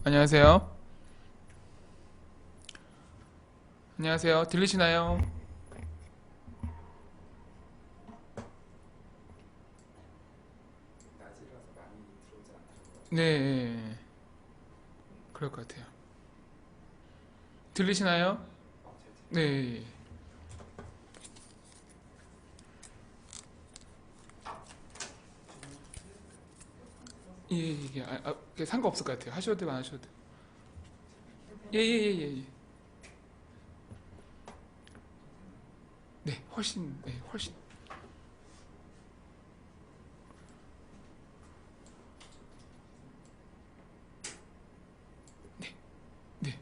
안녕하세요. 안녕하세요. 들리시나요? 네, 그럴 것 같아요. 들리시나요? 네, 예. 그게 상관없을 것 같아요. 하셔도 되고 안 하셔도 돼요. 예. 네, 훨씬. 네, 네.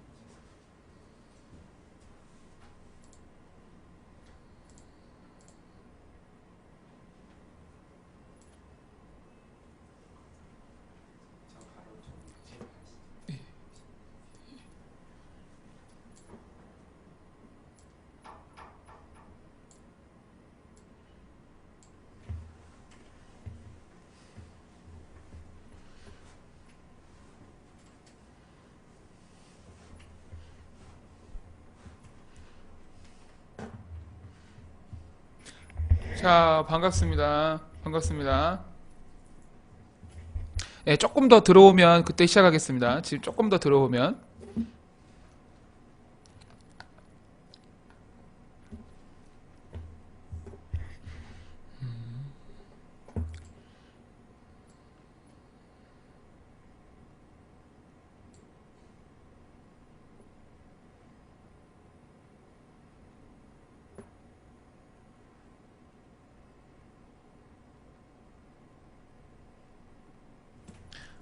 자, 반갑습니다. 반갑습니다. 네, 조금 더 들어오면 그때 시작하겠습니다. 지금 조금 더 들어오면.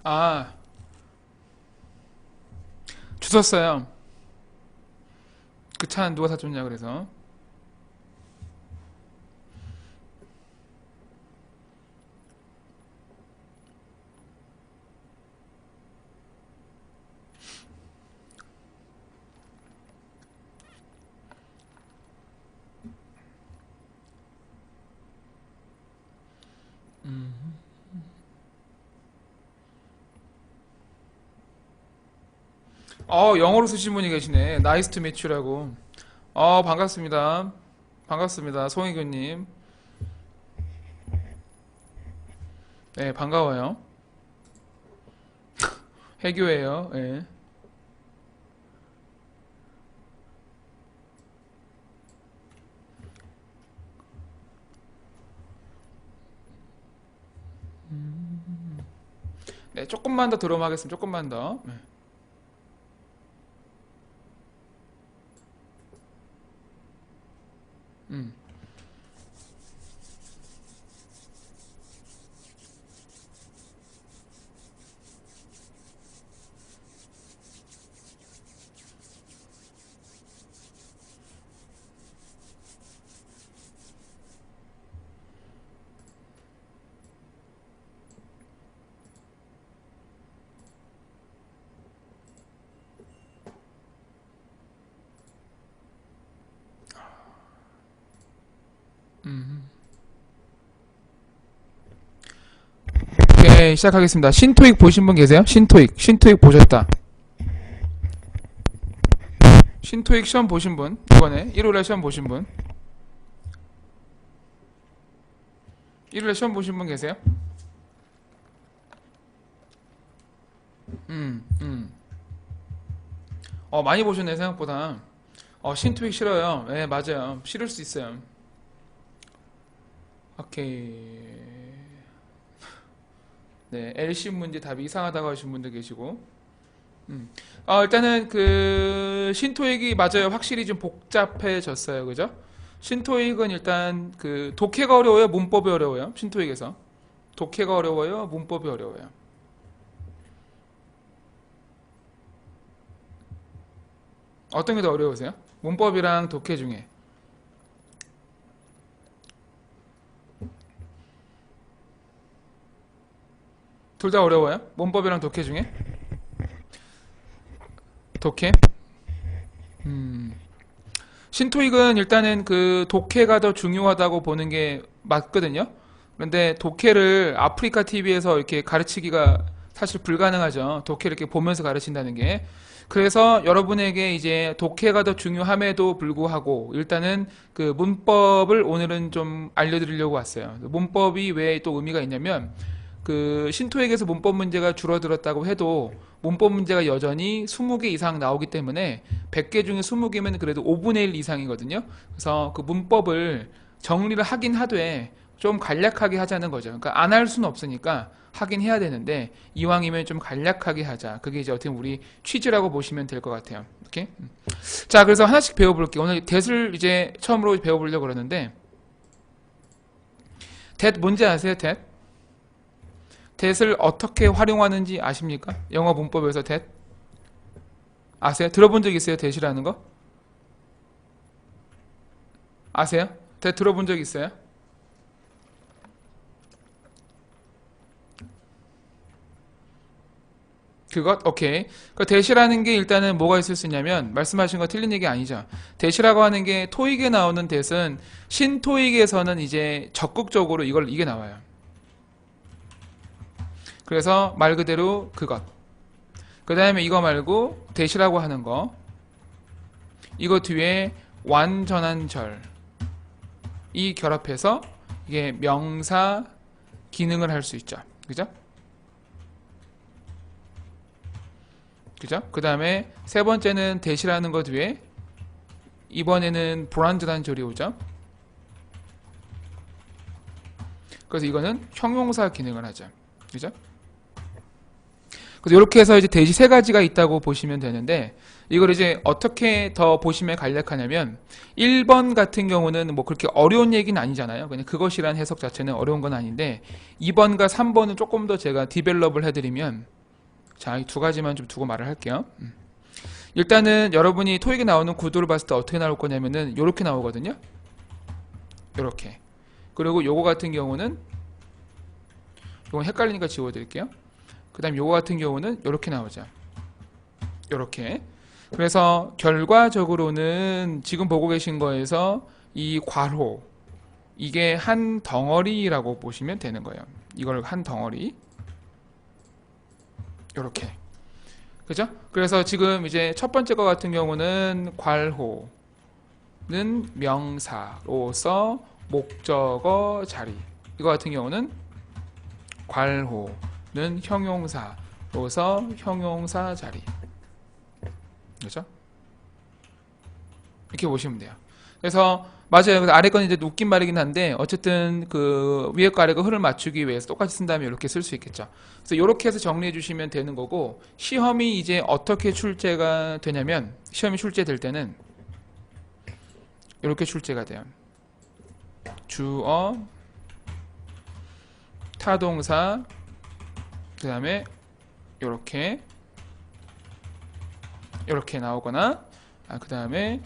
아, 주웠어요. 그 차는 누가 사줬냐 그래서. 영어로 쓰신 분이 계시네. 나이스 투 매치라고. 반갑습니다. 반갑습니다. 송혜교님. 네, 반가워요. 해교예요. 네. 네, 조금만 더 들어오면 하겠습니다. 조금만 더. 네. 음. 오케이, 시작하겠습니다. 신토익 보신 분 계세요? 신토익 보셨다. 신토익 시험 보신 분? 이번에 1월에 시험 보신 분? 1월에 시험 보신 분 계세요? 음. 많이 보셨네, 생각보다. 신토익 싫어요. 네, 맞아요. 싫을 수 있어요. 오케이. 네, LC 문제 답이 이상하다고 하신 분도 계시고. 일단은 그 신토익이 맞아요. 확실히 좀 복잡해졌어요. 그죠? 신토익은 일단 그 독해가 어려워요. 문법이 어려워요. 신토익에서. 독해가 어려워요. 문법이 어려워요. 어떤 게 더 어려우세요? 문법이랑 독해 중에. 둘 다 어려워요? 문법이랑 독해 중에? 독해? 신토익은 일단은 그 독해가 더 중요하다고 보는 게 맞거든요. 그런데 독해를 아프리카 TV에서 이렇게 가르치기가 사실 불가능하죠. 독해 이렇게 보면서 가르친다는 게. 그래서 여러분에게 이제 독해가 더 중요함에도 불구하고 일단은 그 문법을 오늘은 좀 알려드리려고 왔어요. 문법이 왜 또 의미가 있냐면 그 신토익에서 문법 문제가 줄어들었다고 해도 문법 문제가 여전히 20개 이상 나오기 때문에 100개 중에 20개면 그래도 5분의 1 이상이거든요. 그래서 그 문법을 정리를 하긴 하되 좀 간략하게 하자는 거죠. 그러니까 안 할 수는 없으니까 하긴 해야 되는데 이왕이면 좀 간략하게 하자. 그게 이제 어떻게 우리 취지라고 보시면 될 것 같아요. 이렇게. 자, 그래서 하나씩 배워볼게요. 오늘 that을 이제 처음으로 배워보려고 그러는데 that 뭔지 아세요? that을 어떻게 활용하는지 아십니까? 영어 문법에서 that 아세요? 들어본 적 있어요? that이라는 거? 아세요? that 들어본 적 있어요? 그것? 오케이. 그 대시라는 게 일단은 뭐가 있을 수 있냐면 말씀하신 거 틀린 얘기 아니죠. 대시라고 하는 게 토익에 나오는 대은 신토익에서는 이제 적극적으로 이게 나와요. 그래서 말 그대로 그것. 그 다음에 이거 말고 대시라고 하는 거. 이거 뒤에 완전한 절. 이 결합해서 이게 명사 기능을 할 수 있죠. 그죠? 그죠? 그 다음에 세 번째는 대시라는 것 뒤에 이번에는 불완전한 절이 오죠. 그래서 이거는 형용사 기능을 하죠. 그죠? 그래서 이렇게 해서 이제 대시 세 가지가 있다고 보시면 되는데 이걸 이제 어떻게 더 보시면 간략하냐면 1번 같은 경우는 뭐 그렇게 어려운 얘기는 아니잖아요. 그냥 그것이란 해석 자체는 어려운 건 아닌데 2번과 3번은 조금 더 제가 디벨롭을 해드리면 자, 이 두 가지만 좀 두고 말을 할게요. 일단은 여러분이 토익에 나오는 구도를 봤을 때 어떻게 나올 거냐면은 이렇게 나오거든요. 이렇게. 그리고 요거 같은 경우는 요건 헷갈리니까 지워드릴게요. 그 다음 요거 같은 경우는 이렇게 나오죠. 이렇게. 그래서 결과적으로는 지금 보고 계신 거에서 이 괄호 이게 한 덩어리라고 보시면 되는 거예요. 이걸 한 덩어리. 이렇게. 그죠? 그래서 지금 이제 첫 번째 거 같은 경우는 괄호는 명사로서 목적어 자리. 이거 같은 경우는 괄호는 형용사로서 형용사 자리. 그죠? 이렇게 보시면 돼요. 그래서 맞아요. 그래서 아래 건 이제 웃긴 말이긴 한데 어쨌든 그 위에 거 아래 거 흐름을 맞추기 위해서 똑같이 쓴다면 이렇게 쓸 수 있겠죠. 그래서 이렇게 해서 정리해 주시면 되는 거고 시험이 이제 어떻게 출제가 되냐면 시험이 출제될 때는 이렇게 출제가 돼요. 주어, 타동사, 그 다음에 이렇게 나오거나 그 다음에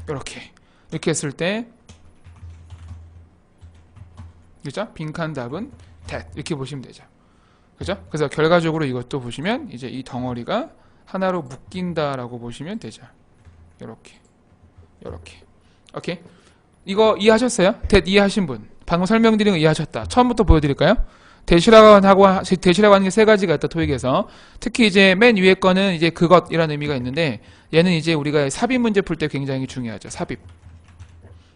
이렇게 했을 때 그죠? 빈칸 답은 that 이렇게 보시면 되죠. 그죠? 그래서 결과적으로 이것도 보시면 이제 이 덩어리가 하나로 묶인다라고 보시면 되죠. 이렇게 오케이. 이거 이해하셨어요? that 이해하신 분 방금 설명드린 거 이해하셨다. 처음부터 보여드릴까요? 대시라고 하는 게 세 가지가 있다 토익에서. 특히 이제 맨 위에 거는 이제 그것이라는 의미가 있는데 얘는 이제 우리가 삽입 문제 풀 때 굉장히 중요하죠. 삽입.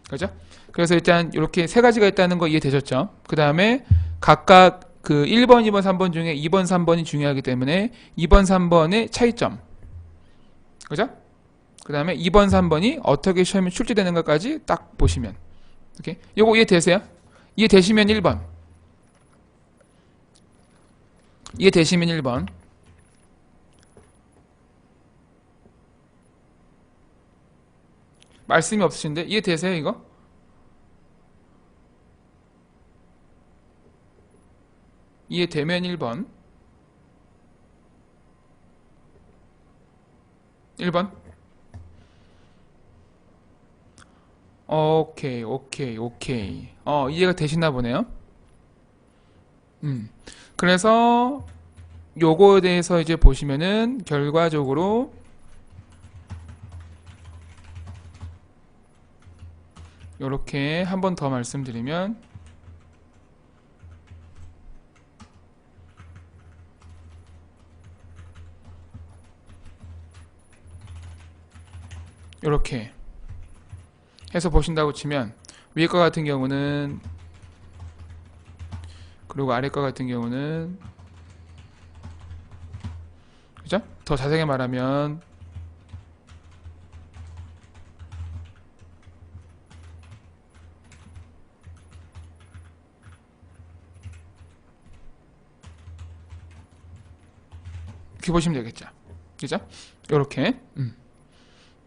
그죠? 그래서 일단 이렇게 세 가지가 있다는 거 이해되셨죠? 그 다음에 각각 그 1번, 2번, 3번 중에 2번, 3번이 중요하기 때문에 2번, 3번의 차이점. 그죠? 그 다음에 2번, 3번이 어떻게 시험에 출제되는 것까지 딱 보시면. 오케이? 요거 이해되세요? 이해되시면 1번. 이해되시면 1번. 말씀이 없으신데 이해되세요 이거? 이해되면 1번. 1번. 오케이. 이해가 되시나 보네요. 그래서 요거에 대해서 이제 보시면은 결과적으로 요렇게 한 번 더 말씀드리면 이렇게 해서 보신다고 치면 위에 거 같은 경우는, 그리고 아래 거 같은 경우는, 그죠? 더 자세하게 말하면 이렇게 보시면 되겠죠. 그죠? 요렇게.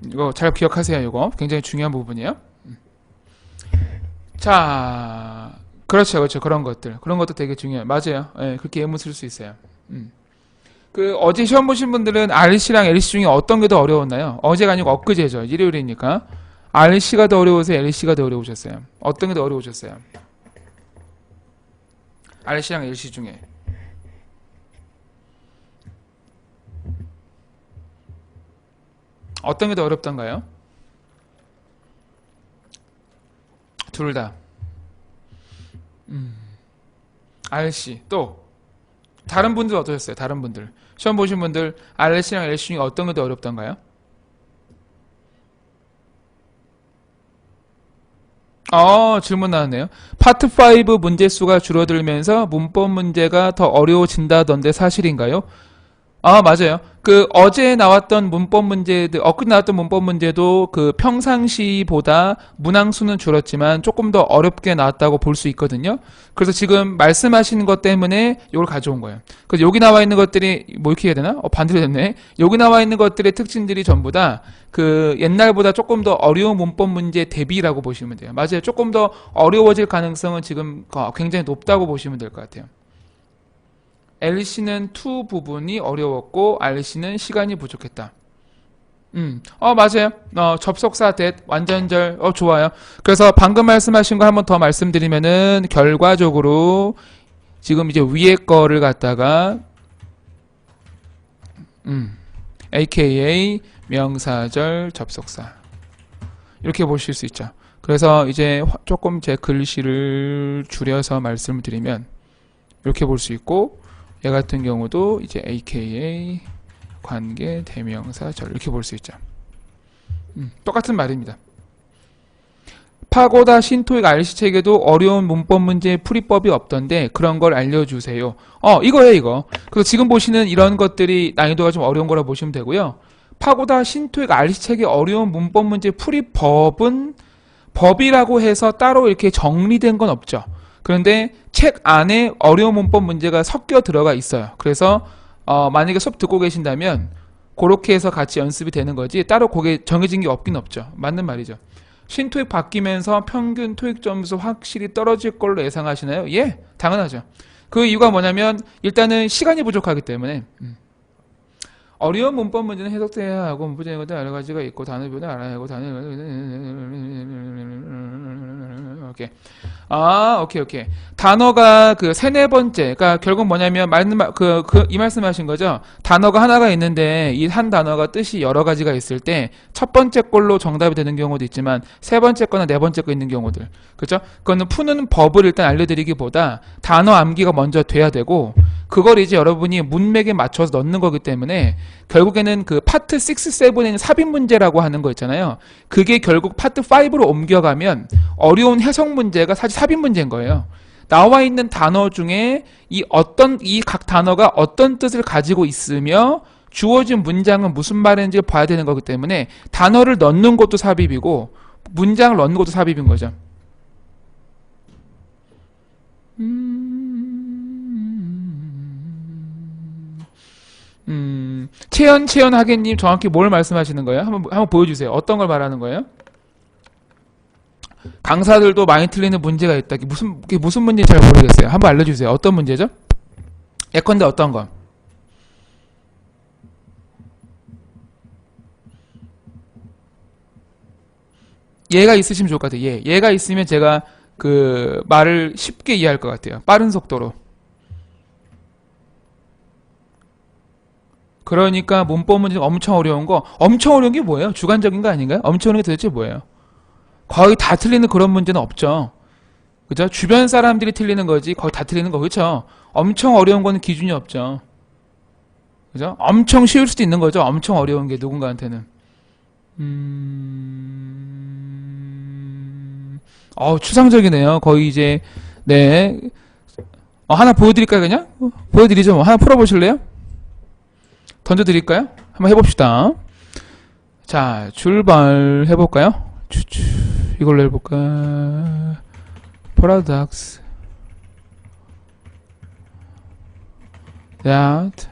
이거 잘 기억하세요. 이거 굉장히 중요한 부분이에요. 자, 그렇죠, 그렇죠. 그런 것도 되게 중요해요. 맞아요. 예, 그렇게 예문 쓸 수 있어요. 그 어제 시험 보신 분들은 RC랑 LC 중에 어떤 게 더 어려웠나요? 어제가 아니고 엊그제죠. 일요일이니까. RC가 더 어려우세요? LC가 더 어려우셨어요? 어떤 게 더 어려우셨어요? RC랑 LC 중에. 어떤 게 더 어렵던가요? 둘 다. RC. 또 다른 분들 어떠셨어요? 다른 분들. 시험 보신 분들 RC랑 LC 중에 어떤 게 더 어렵던가요? 질문 나왔네요. 파트 5 문제수가 줄어들면서 문법 문제가 더 어려워진다던데 사실인가요? 맞아요. 그 어제 나왔던 문법 문제들, 엊그제 나왔던 문법 문제도 그 평상시보다 문항수는 줄었지만 조금 더 어렵게 나왔다고 볼 수 있거든요. 그래서 지금 말씀하신 것 때문에 이걸 가져온 거예요. 그래서 여기 나와 있는 것들이 뭐 이렇게 해야 되나? 반대로 됐네. 여기 나와 있는 것들의 특징들이 전부 다 그 옛날보다 조금 더 어려운 문법 문제 대비라고 보시면 돼요. 맞아요. 조금 더 어려워질 가능성은 지금 굉장히 높다고 보시면 될 것 같아요. LC는 to 부분이 어려웠고 RC는 시간이 부족했다. 맞아요. 접속사 that 완전절 좋아요. 그래서 방금 말씀하신 거 한번 더 말씀드리면은 결과적으로 지금 이제 위에 거를 갖다가 aka 명사절 접속사 이렇게 보실 수 있죠. 그래서 이제 조금 제 글씨를 줄여서 말씀을 드리면 이렇게 볼 수 있고, 얘 같은 경우도 이제 aka 관계 대명사절 이렇게 볼 수 있죠. 똑같은 말입니다. 파고다 신토익 RC 책에도 어려운 문법 문제 풀이법이 없던데 그런 걸 알려주세요. 이거예요, 이거. 그래서 지금 보시는 이런 것들이 난이도가 좀 어려운 거라 보시면 되고요. 파고다 신토익 RC 책의 어려운 문법 문제 풀이법은 법이라고 해서 따로 이렇게 정리된 건 없죠. 그런데 책 안에 어려운 문법 문제가 섞여 들어가 있어요. 그래서 만약에 수업 듣고 계신다면 그렇게 해서 같이 연습이 되는 거지 따로 그게 정해진 게 없긴 없죠. 맞는 말이죠. 신토익 바뀌면서 평균 토익 점수 확실히 떨어질 걸로 예상하시나요? 예, 당연하죠. 그 이유가 뭐냐면 일단은 시간이 부족하기 때문에 어려운 문법 문제는 해석돼야 하고 문법적인 것도 여러 가지가 있고 단어 변화 알아야 하고 단어 오케이. 오케이. 단어가 그 세네 번째, 그러니까 결국 뭐냐면 이 말씀하신 거죠. 단어가 하나가 있는데 이 한 단어가 뜻이 여러 가지가 있을 때 첫 번째 걸로 정답이 되는 경우도 있지만 세 번째 거나 네 번째 거 있는 경우들, 그렇죠? 그거는 푸는 법을 일단 알려드리기보다 단어 암기가 먼저 돼야 되고 그걸 이제 여러분이 문맥에 맞춰서 넣는 거기 때문에 결국에는 그 파트 6, 7에는 삽입 문제라고 하는 거 있잖아요. 그게 결국 파트 5로 옮겨가면 어려운 해석 문제가 사실 삽입 문제인 거예요. 나와 있는 단어 중에 이 각 단어가 어떤 뜻을 가지고 있으며 주어진 문장은 무슨 말인지 봐야 되는 거기 때문에 단어를 넣는 것도 삽입이고 문장을 넣는 것도 삽입인 거죠. 채연 하객님 정확히 뭘 말씀하시는 거예요? 한번 보여주세요. 어떤 걸 말하는 거예요? 강사들도 많이 틀리는 문제가 있다. 그게 무슨 문제인지 잘 모르겠어요. 한번 알려주세요. 어떤 문제죠? 예컨대 어떤 거? 얘가 있으시면 좋을 것 같아요. 얘가 있으면 제가 그 말을 쉽게 이해할 것 같아요. 빠른 속도로. 그러니까 문법 문제 엄청 어려운 게 뭐예요? 주관적인 거 아닌가요? 엄청 어려운 게 도대체 뭐예요? 거의 다 틀리는 그런 문제는 없죠. 그죠? 주변 사람들이 틀리는 거지 거의 다 틀리는 거 그렇죠? 엄청 어려운 거는 기준이 없죠. 그죠? 엄청 쉬울 수도 있는 거죠. 엄청 어려운 게 누군가한테는. 추상적이네요. 거의 이제, 네. 하나 보여드릴까요, 그냥? 보여드리죠, 뭐. 하나 풀어보실래요? 던져드릴까요? 한번 해봅시다. 자, 출발해볼까요? 이걸로 해볼까? paradox that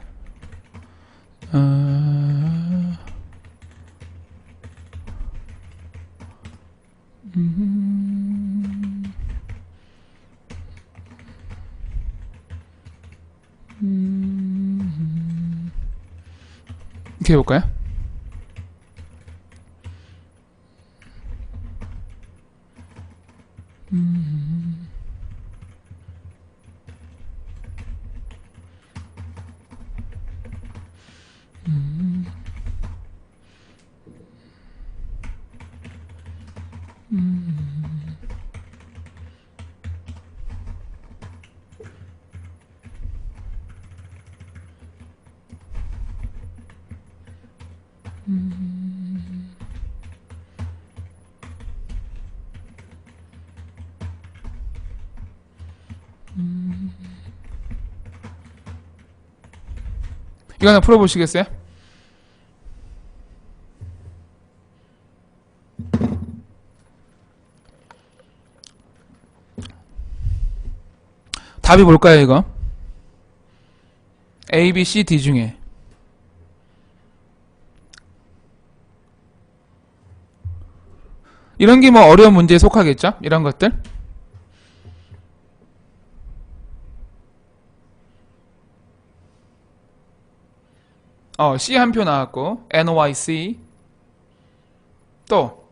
이렇게 해볼까요? 이거 하나 풀어보시겠어요? 답이 뭘까요, 이거? A, B, C, D 중에 이런 게 뭐 어려운 문제에 속하겠죠? 이런 것들. C 한 표 나왔고 NYC 또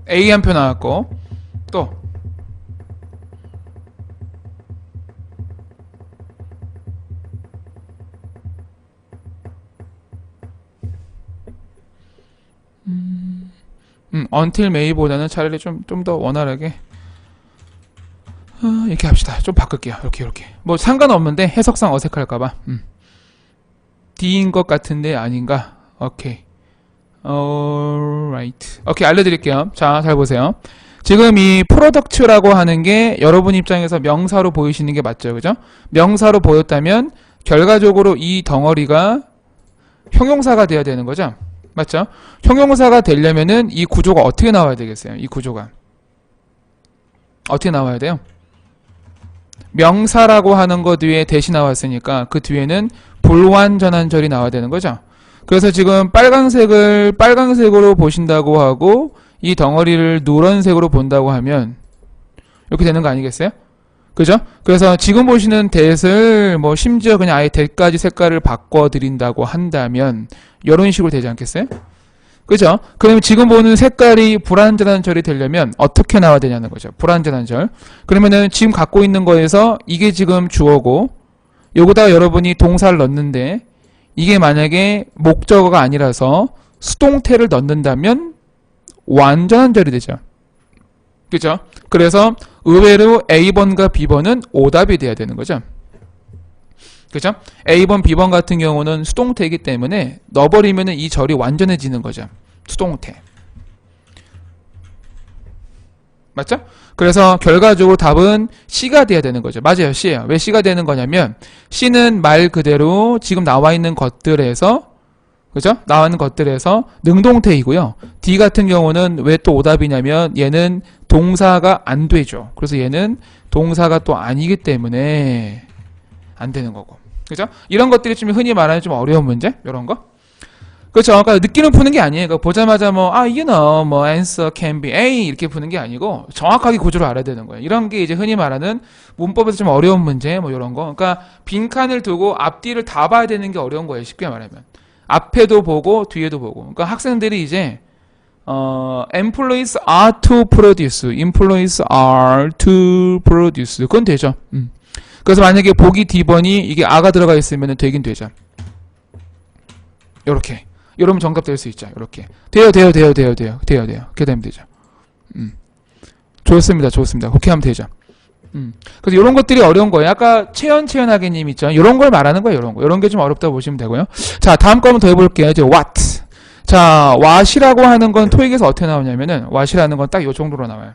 A 한 표 나왔고 또 until May보다는 차라리 좀 더 원활하게 이렇게 합시다. 좀 바꿀게요. 이렇게 뭐 상관없는데 해석상 어색할까봐 D인 것 같은데 아닌가? 오케이. alright. 오케이, 알려드릴게요. 자, 잘 보세요. 지금 이 프로덕트라고 하는 게 여러분 입장에서 명사로 보이시는 게 맞죠, 그죠? 명사로 보였다면 결과적으로 이 덩어리가 형용사가 되어야 되는 거죠, 맞죠? 형용사가 되려면은 이 구조가 어떻게 나와야 되겠어요? 이 구조가 어떻게 나와야 돼요? 명사라고 하는 것 뒤에 대시 나왔으니까 그 뒤에는 불완전한 절이 나와야 되는 거죠. 그래서 지금 빨강색을 빨강색으로 보신다고 하고 이 덩어리를 노란색으로 본다고 하면 이렇게 되는 거 아니겠어요? 그죠? 그래서 지금 보시는 that을 뭐 심지어 그냥 아예 that까지 색깔을 바꿔드린다고 한다면 이런 식으로 되지 않겠어요? 그죠? 그러면 지금 보는 색깔이 불완전한 절이 되려면 어떻게 나와야 되냐는 거죠. 불완전한 절. 그러면은 지금 갖고 있는 거에서 이게 지금 주어고 여기다가 여러분이 동사를 넣는데 이게 만약에 목적어가 아니라서 수동태를 넣는다면 완전한 절이 되죠. 그죠? 그래서 의외로 A번과 B번은 오답이 돼야 되는 거죠. 그죠? A번, B번 같은 경우는 수동태이기 때문에 넣어버리면 이 절이 완전해지는 거죠. 수동태. 맞죠? 그래서 결과적으로 답은 C가 돼야 되는 거죠. 맞아요, C예요. 왜 C가 되는 거냐면 C는 말 그대로 지금 나와 있는 것들에서 그죠? 나와 있는 것들에서 능동태이고요. D 같은 경우는 왜 또 오답이냐면 얘는 동사가 안 되죠. 그래서 얘는 동사가 또 아니기 때문에 안 되는 거고. 그죠? 이런 것들이 좀 흔히 말하는 좀 어려운 문제? 이런 거? 그렇죠. 그러니까 느끼는 푸는 게 아니에요. 그러니까 보자마자 뭐 answer can be A 이렇게 푸는 게 아니고 정확하게 구조를 알아야 되는 거예요. 이런 게 이제 흔히 말하는 문법에서 좀 어려운 문제 뭐 이런 거. 그러니까 빈칸을 두고 앞뒤를 다 봐야 되는 게 어려운 거예요. 쉽게 말하면. 앞에도 보고 뒤에도 보고. 그러니까 학생들이 이제 employees are to produce, employees are to produce. 그건 되죠. 그래서 만약에 보기 D번이 이게 아가 들어가 있으면 되긴 되죠. 요렇게. 이러면 정답 될 수 있죠. 요렇게. 돼요. 그렇게 되면 되죠. 좋습니다. 그렇게 하면 되죠. 그래서 이런 것들이 어려운 거예요. 아까 채연하게님 있죠. 이런 걸 말하는 거예요. 이런 거. 이런 게 좀 어렵다고 보시면 되고요. 자, 다음 거 한번 더 해볼게요. 이제 what. 자, what이라고 하는 건 토익에서 어떻게 나오냐면은 what이라는 건 딱 이 정도로 나와요.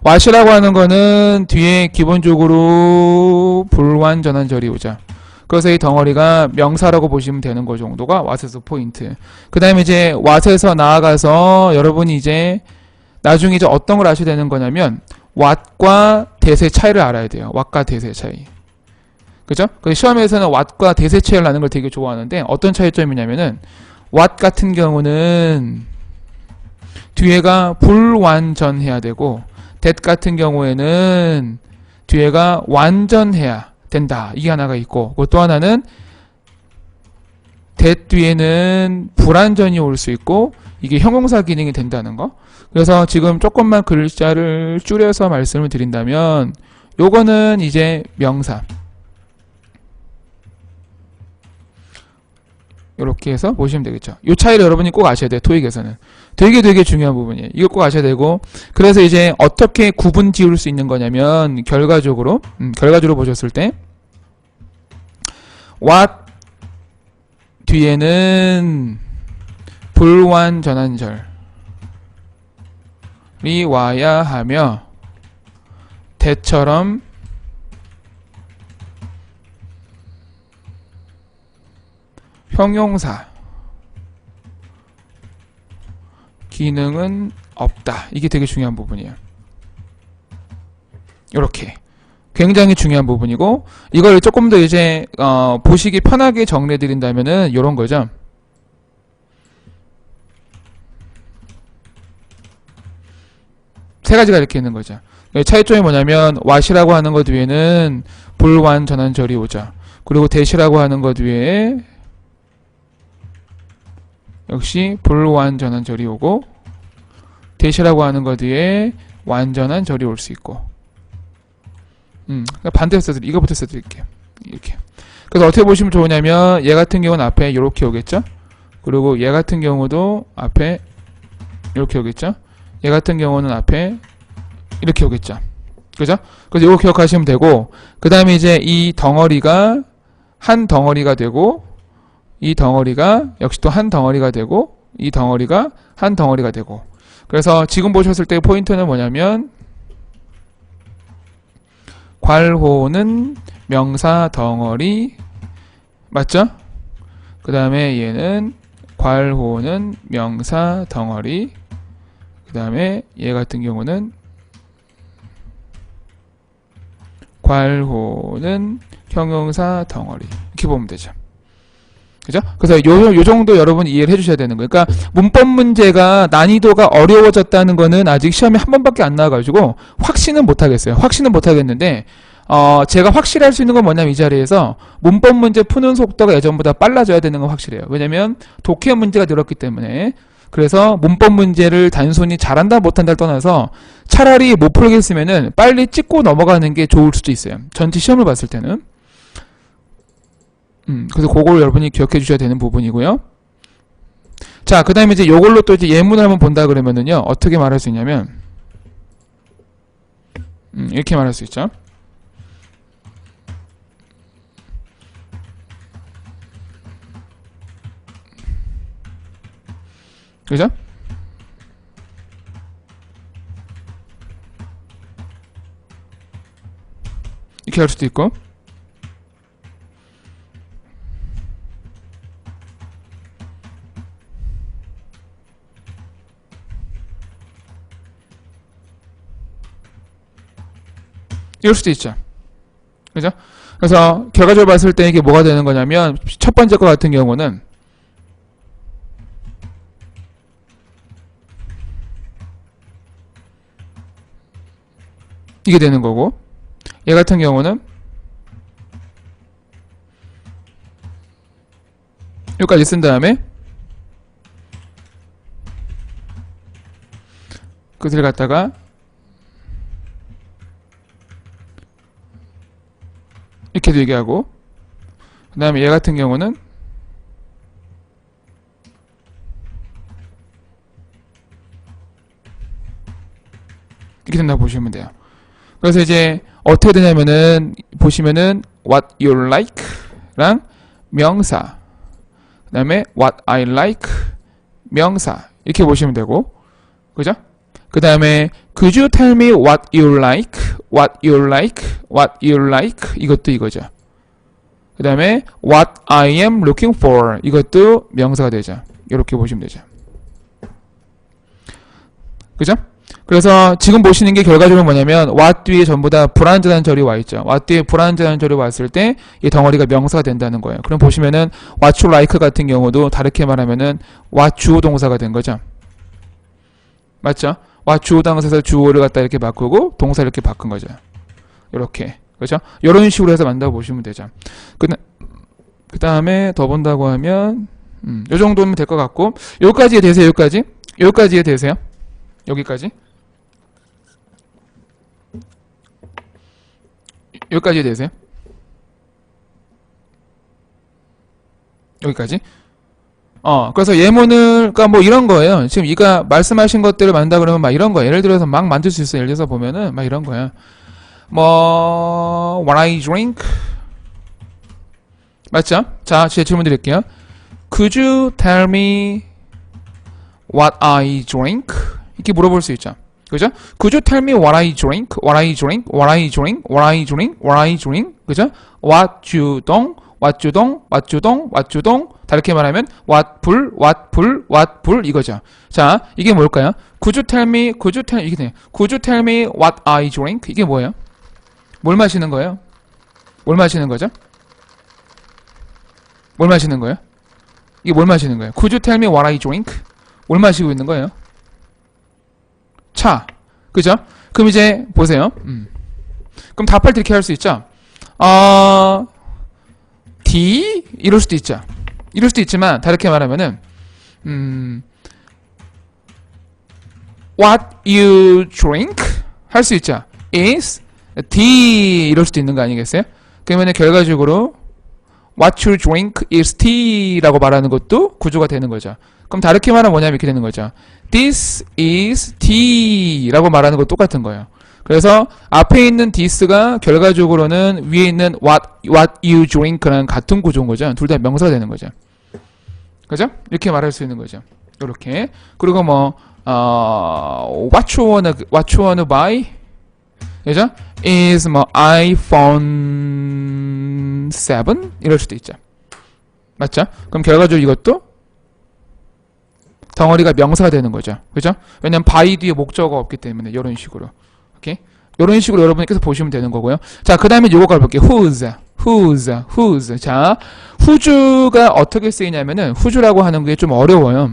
what이라고 하는 거는 뒤에 기본적으로 불완전한 절이 오죠. 그래서 이 덩어리가 명사라고 보시면 되는 거 정도가 what에서 포인트. 그 다음에 이제 what에서 나아가서 여러분이 이제 나중에 이제 어떤 걸 아셔야 되는 거냐면 what과 that의 차이를 알아야 돼요. what과 that의 차이. 그죠? 그 시험에서는 what과 that의 차이를 아는 걸 되게 좋아하는데 어떤 차이점이냐면은 what 같은 경우는 뒤에가 불완전해야 되고 that 같은 경우에는 뒤에가 완전해야 된다. 이게 하나가 있고 또 하나는 that 뒤에는 불완전이 올 수 있고 이게 형용사 기능이 된다는 거. 그래서 지금 조금만 글자를 줄여서 말씀을 드린다면 요거는 이제 명사. 이렇게 해서 보시면 되겠죠. 이 차이를 여러분이 꼭 아셔야 돼요. 토익에서는. 되게 중요한 부분이에요. 이거 꼭 아셔야 되고 그래서 이제 어떻게 구분 지을 수 있는 거냐면 결과적으로 보셨을 때 what 뒤에는 불완전한 절이 와야 하며 that처럼 형용사 기능은 없다. 이게 되게 중요한 부분이에요. 이렇게 굉장히 중요한 부분이고 이걸 조금 더 이제 보시기 편하게 정리해 드린다면은 이런 거죠. 세 가지가 이렇게 있는 거죠. 차이점이 뭐냐면 what이라고 하는 것 뒤에는 불완전한 절이 오죠. 그리고 that이라고 하는 것 뒤에 역시 불완전한 절이 오고 that이라고 하는 것 뒤에 완전한 절이 올 수 있고 그러니까 반대로 써드릴게요. 이거부터 써드릴게요. 이렇게. 그래서 어떻게 보시면 좋으냐면 얘 같은 경우는 앞에 이렇게 오겠죠. 그리고 얘 같은 경우도 앞에 이렇게 오겠죠. 얘 같은 경우는 앞에 이렇게 오겠죠. 그죠? 그래서 이거 기억하시면 되고 그 다음에 이제 이 덩어리가 한 덩어리가 되고 이 덩어리가 역시 또 한 덩어리가 되고 이 덩어리가 한 덩어리가 되고 그래서 지금 보셨을 때 포인트는 뭐냐면 괄호는 명사 덩어리 맞죠? 그 다음에 얘는 괄호는 명사 덩어리 그 다음에 얘 같은 경우는 괄호는 형용사 덩어리 이렇게 보면 되죠. 그죠? 그래서 요 정도 여러분 이해를 해주셔야 되는 거예요. 그러니까 문법 문제가 난이도가 어려워졌다는 거는 아직 시험에 한 번밖에 안 나와가지고 확신은 못 하겠어요. 확신은 못 하겠는데 제가 확실할 수 있는 건 뭐냐면 이 자리에서 문법 문제 푸는 속도가 예전보다 빨라져야 되는 건 확실해요. 왜냐면 독해 문제가 늘었기 때문에. 그래서 문법 문제를 단순히 잘한다 못한다를 떠나서 차라리 못 풀겠으면은 빨리 찍고 넘어가는 게 좋을 수도 있어요. 전체 시험을 봤을 때는. 그래서 그걸 여러분이 기억해 주셔야 되는 부분이고요. 자, 그 다음에 이제 요걸로 또 이제 예문을 한번 본다 그러면은요, 어떻게 말할 수 있냐면, 이렇게 말할 수 있죠. 그죠? 이렇게 할 수도 있고, 이럴 수도 있죠. 그죠? 그래서 결과적으로 봤을 때 이게 뭐가 되는 거냐면 첫 번째 거 같은 경우는 이게 되는 거고 얘 같은 경우는 여기까지 쓴 다음에 그들 갖다가 이렇게도 얘기하고 그 다음에 얘 같은 경우는 이렇게 된다고 보시면 돼요. 그래서 이제 어떻게 되냐면은 보시면은 what you like 랑 명사, 그 다음에 what I like 명사 이렇게 보시면 되고, 그죠? 그 다음에 could you tell me what you like, what you like, what you like 이것도 이거죠. 그 다음에 what I am looking for 이것도 명사가 되죠. 이렇게 보시면 되죠. 그죠? 그래서 지금 보시는 게 결과적으로 뭐냐면 what 뒤에 전부 다 불완전한 절이 와 있죠. what 뒤에 불완전한 절이 왔을 때 이 덩어리가 명사가 된다는 거예요. 그럼 보시면은 what you like 같은 경우도 다르게 말하면은 what 주어 동사가 된 거죠. 맞죠? what 주어 동사에서 주어를 갖다 이렇게 바꾸고 동사 이렇게 바꾼 거죠. 이렇게. 그렇죠? 이런 식으로 해서 만들어 보시면 되죠. 그 다음에 더 본다고 하면 이 정도면 될 것 같고, 여기까지 되세요. 여기까지 되세요. 여기까지 되세요. 여기까지. 그래서 예문을, 그러니까 뭐 이런 거예요. 지금 이가 말씀하신 것들을 만든다 그러면 막 이런 거예요. 예를 들어서 막 만들 수 있어요. 예를 들어서 보면은 막 이런 거야. 뭐 what I drink, 맞죠? 자, 제 질문 드릴게요. Could you tell me what I drink? 이렇게 물어볼 수 있죠. 그죠? Could you tell me what I drink? What I drink? What I drink? What I drink? What I drink? 그죠? What you don't? What you don't? What you don't? What you don't? 다르게 말하면 what 불, what 불, what 불 이거죠. 자, 이게 뭘까요? Could you tell me? Could you tell? 이게 돼요. Could you tell me what I drink? 이게 뭐예요? 뭘 마시는 거예요? 뭘 마시는 거죠? 뭘 마시는 거예요? 이게 뭘 마시는 거예요? Could you tell me what I drink? 뭘 마시고 있는 거예요? 차. 그죠? 그럼 이제 보세요. 그럼 답할 때 이렇게 할 수 있죠? D? 이럴 수도 있죠. 이럴 수도 있지만 다르게 말하면은 what you drink? 할 수 있죠. is D 이럴 수도 있는 거 아니겠어요? 그러면 결과적으로 what you drink is tea라고 말하는 것도 구조가 되는 거죠. 그럼 다르게 말하면 뭐냐면 이렇게 되는 거죠. This is tea라고 말하는 것 똑같은 거예요. 그래서 앞에 있는 this가 결과적으로는 위에 있는 what you drink랑 같은 구조인 거죠. 둘 다 명사가 되는 거죠. 그죠? 이렇게 말할 수 있는 거죠. 이렇게. 그리고 뭐 what you wanna buy? 그죠? is 뭐 iPhone 7 이럴 수도 있죠. 맞죠? 그럼 결과적으로 이것도 덩어리가 명사가 되는 거죠. 그죠? 왜냐면 by 뒤에 목적어가 없기 때문에 이런 식으로. 오케이? 이런 식으로 여러분께서 보시면 되는 거고요. 자, 그 다음에 요거 가볼게요. whose. 자, who's,가 어떻게 쓰이냐면은 who's라고 하는 게 좀 어려워요.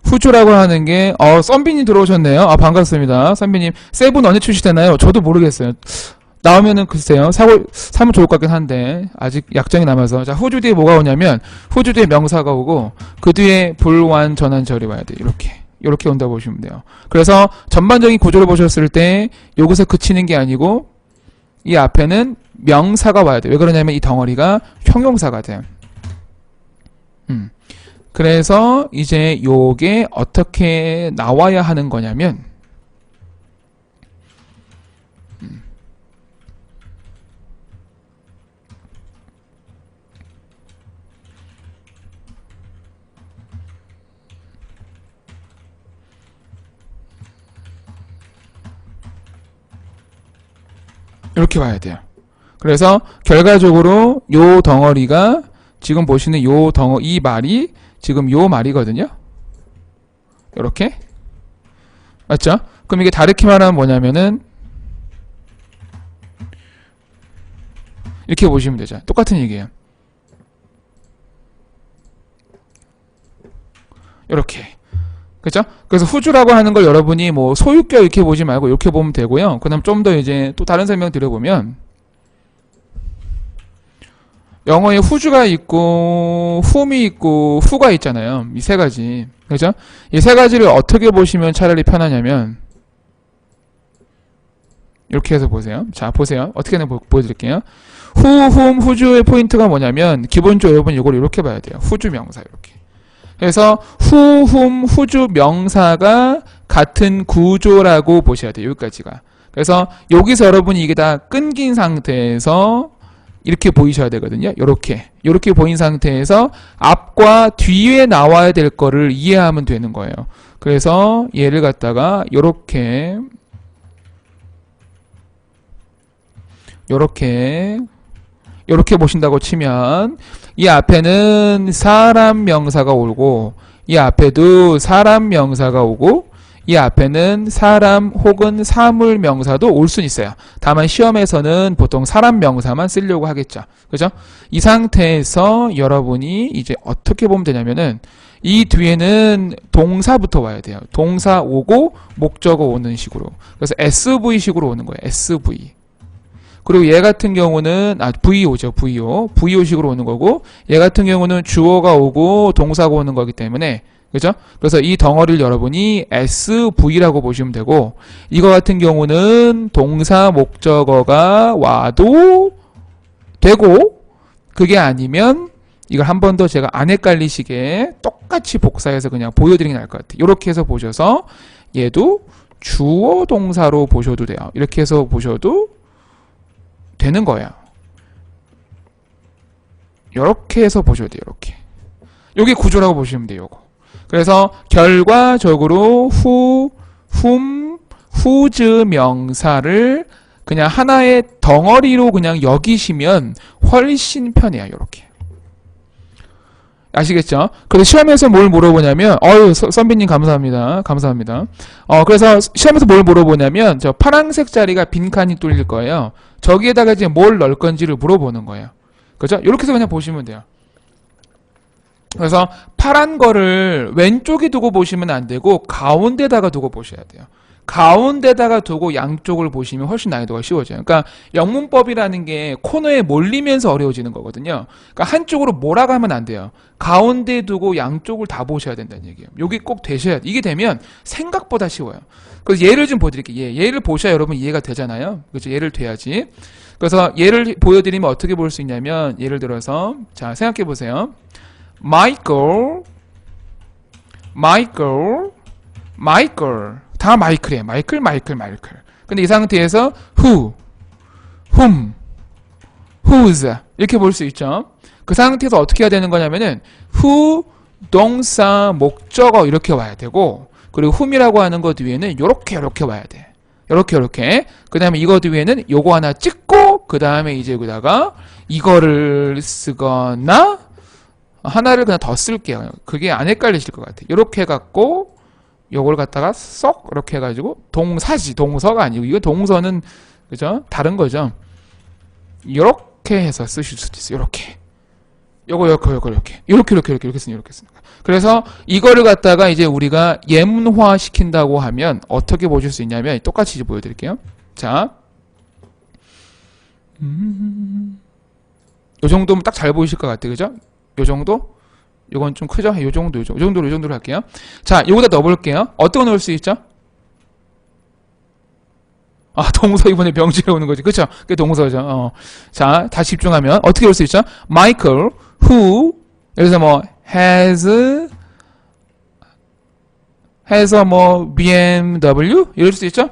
who's라고 하는 게 썬빈님 들어오셨네요. 반갑습니다. 썬빈님. 세븐 언제 출시되나요? 저도 모르겠어요. 나오면은 글쎄요. 사면 좋을 것 같긴 한데 아직 약정이 남아서. 자, whose 뒤에 뭐가 오냐면 whose 뒤에 명사가 오고 그 뒤에 불완전한절이 와야 돼요. 이렇게 온다고 보시면 돼요. 그래서 전반적인 구조를 보셨을 때 여기서 그치는 게 아니고 이 앞에는 명사가 와야 돼요. 왜 그러냐면 이 덩어리가 형용사가 돼요. 그래서 이제 요게 어떻게 나와야 하는 거냐면 이렇게 봐야 돼요. 그래서 결과적으로 요 덩어리가 지금 보시는 이 말이 지금 요 말이거든요. 이렇게. 맞죠? 그럼 이게 다르게 말하면 뭐냐면은 이렇게 보시면 되죠. 똑같은 얘기예요. 이렇게. 그죠? 그래서 후주라고 하는 걸 여러분이 뭐 소유격 이렇게 보지 말고 이렇게 보면 되고요. 그 다음 좀 더 이제 또 다른 설명 드려보면 영어에 후주가 있고 whom이 있고 who가 있잖아요. 이 세 가지. 그죠? 이 세 가지를 어떻게 보시면 차라리 편하냐면 이렇게 해서 보세요. 자, 보세요. 어떻게 하나 보여드릴게요. who, whom, who주의 포인트가 뭐냐면 기본적으로 여러분 이걸 이렇게 봐야 돼요. 후주 명사 이렇게. 그래서 후, 훔, 후주 명사가 같은 구조라고 보셔야 돼요. 여기까지가. 그래서 여기서 여러분이 이게 다 끊긴 상태에서 이렇게 보이셔야 되거든요. 요렇게 보인 상태에서 앞과 뒤에 나와야 될 거를 이해하면 되는 거예요. 그래서 얘를 갖다가 요렇게 보신다고 치면 이 앞에는 사람 명사가 오고 이 앞에도 사람 명사가 오고 이 앞에는 사람 혹은 사물 명사도 올 수는 있어요. 다만 시험에서는 보통 사람 명사만 쓰려고 하겠죠. 그죠? 이 상태에서 여러분이 이제 어떻게 보면 되냐면은 이 뒤에는 동사부터 와야 돼요. 동사 오고 목적어 오는 식으로. 그래서 SV식으로 오는 거예요. SV. 그리고 얘 같은 경우는 VO죠. VO식으로 오는 거고 얘 같은 경우는 주어가 오고 동사가 오는 거기 때문에 그죠? 그래서 이 덩어리를 여러분이 SV라고 보시면 되고 이거 같은 경우는 동사 목적어가 와도 되고 그게 아니면 이걸 한 번 더 제가 안 헷갈리시게 똑같이 복사해서 그냥 보여드리는 게 나을 것 같아요. 이렇게 해서 보셔서 얘도 주어 동사로 보셔도 돼요. 이렇게 해서 보셔도 되는 거예요. 이렇게 해서 보셔야 돼요. 이렇게. 요게 구조라고 보시면 돼요. 요거. 그래서 결과적으로 후, 훔, 후즈 명사를 그냥 하나의 덩어리로 그냥 여기시면 훨씬 편해요. 이렇게. 아시겠죠? 그래서 시험에서 뭘 물어보냐면, 선배님 감사합니다. 감사합니다. 그래서 시험에서 뭘 물어보냐면, 저 파란색 자리가 빈칸이 뚫릴 거예요. 저기에다가 이제 뭘 넣을 건지를 물어보는 거예요. 그죠? 이렇게 해서 그냥 보시면 돼요. 그래서 파란 거를 왼쪽에 두고 보시면 안 되고, 가운데다가 두고 보셔야 돼요. 가운데다가 두고 양쪽을 보시면 훨씬 난이도가 쉬워져요. 그러니까 영문법이라는 게 코너에 몰리면서 어려워지는 거거든요. 그러니까 한쪽으로 몰아가면 안 돼요. 가운데 두고 양쪽을 다 보셔야 된다는 얘기예요. 여기 꼭 되셔야 돼. 이게 되면 생각보다 쉬워요. 그래서 예를 좀 보여드릴게요. 얘를 보셔야 여러분 이해가 되잖아요. 그렇죠? 예를 돼야지. 그래서 예를 보여드리면 어떻게 볼 수 있냐면 예를 들어서 자 생각해 보세요. Michael 다 마이클이에요. 마이클. 근데 이 상태에서 who, whom, whose 이렇게 볼 수 있죠. 그 상태에서 어떻게 해야 되는 거냐면은 who, 동사, 목적어 이렇게 와야 되고 그리고 whom이라고 하는 거 뒤에는 요렇게 와야 돼. 요렇게. 그 다음에 이거 뒤에는 요거 하나 찍고 그 다음에 이제 여기다가 이거를 쓰거나 하나를 그냥 더 쓸게요. 그게 안 헷갈리실 것 같아요. 요렇게 해갖고 요걸 갖다가 쏙 이렇게 해가지고 동사지 동서가 아니고 이거 동서는 그죠 다른 거죠. 이렇게 해서 쓰실 수도 있어요. 이렇게 요거 이렇게 쓰니까 그래서 이거를 갖다가 이제 우리가 예문화 시킨다고 하면 어떻게 보실 수 있냐면 똑같이 이제 보여드릴게요. 자, 요 정도면 딱 잘 보이실 것 같아요. 그죠? 요 정도? 요건 좀 크죠? 요 정도로 할게요. 자, 요거다 넣어볼게요. 어떤 거 넣을 수 있죠? 동서 이번에 병지에 오는 거지. 그쵸? 그게 동서죠. 자, 다시 집중하면 어떻게 올 수 있죠? Michael, who, 여기서 뭐, has BMW? 이럴 수 있죠?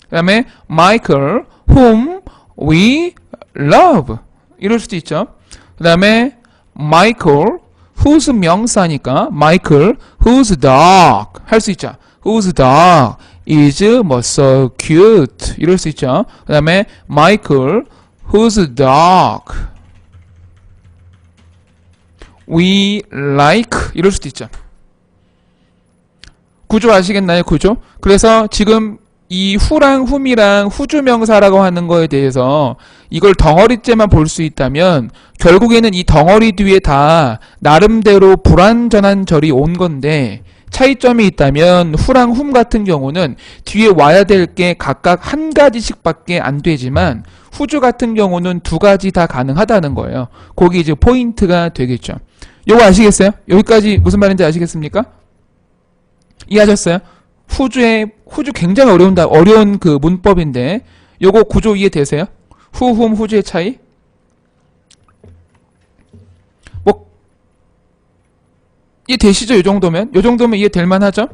그 다음에 Michael, whom we love. 이럴 수도 있죠. 그 다음에 Michael, whose 명사니까 Michael, whose dog 할 수 있죠. Whose dog is so cute 이럴 수 있죠. 그 다음에 Michael, whose dog we like 이럴 수도 있죠. 구조 아시겠나요? 구조? 그래서 지금 이 후랑 훔이랑 후주명사라고 하는 거에 대해서 이걸 덩어리째만 볼 수 있다면 결국에는 이 덩어리 뒤에 다 나름대로 불완전한 절이 온 건데 차이점이 있다면 후랑 훔 같은 경우는 뒤에 와야 될 게 각각 한 가지씩 밖에 안 되지만 후주 같은 경우는 두 가지 다 가능하다는 거예요. 거기 이제 포인트가 되겠죠. 요거 아시겠어요? 여기까지 무슨 말인지 아시겠습니까? 이해하셨어요? 후주 굉장히 어려운 그 문법인데 요거 구조 이해되세요? 후, 훔, 후주의 차이? 뭐 이해되시죠? 이 정도면? 이 정도면 이해될 만하죠?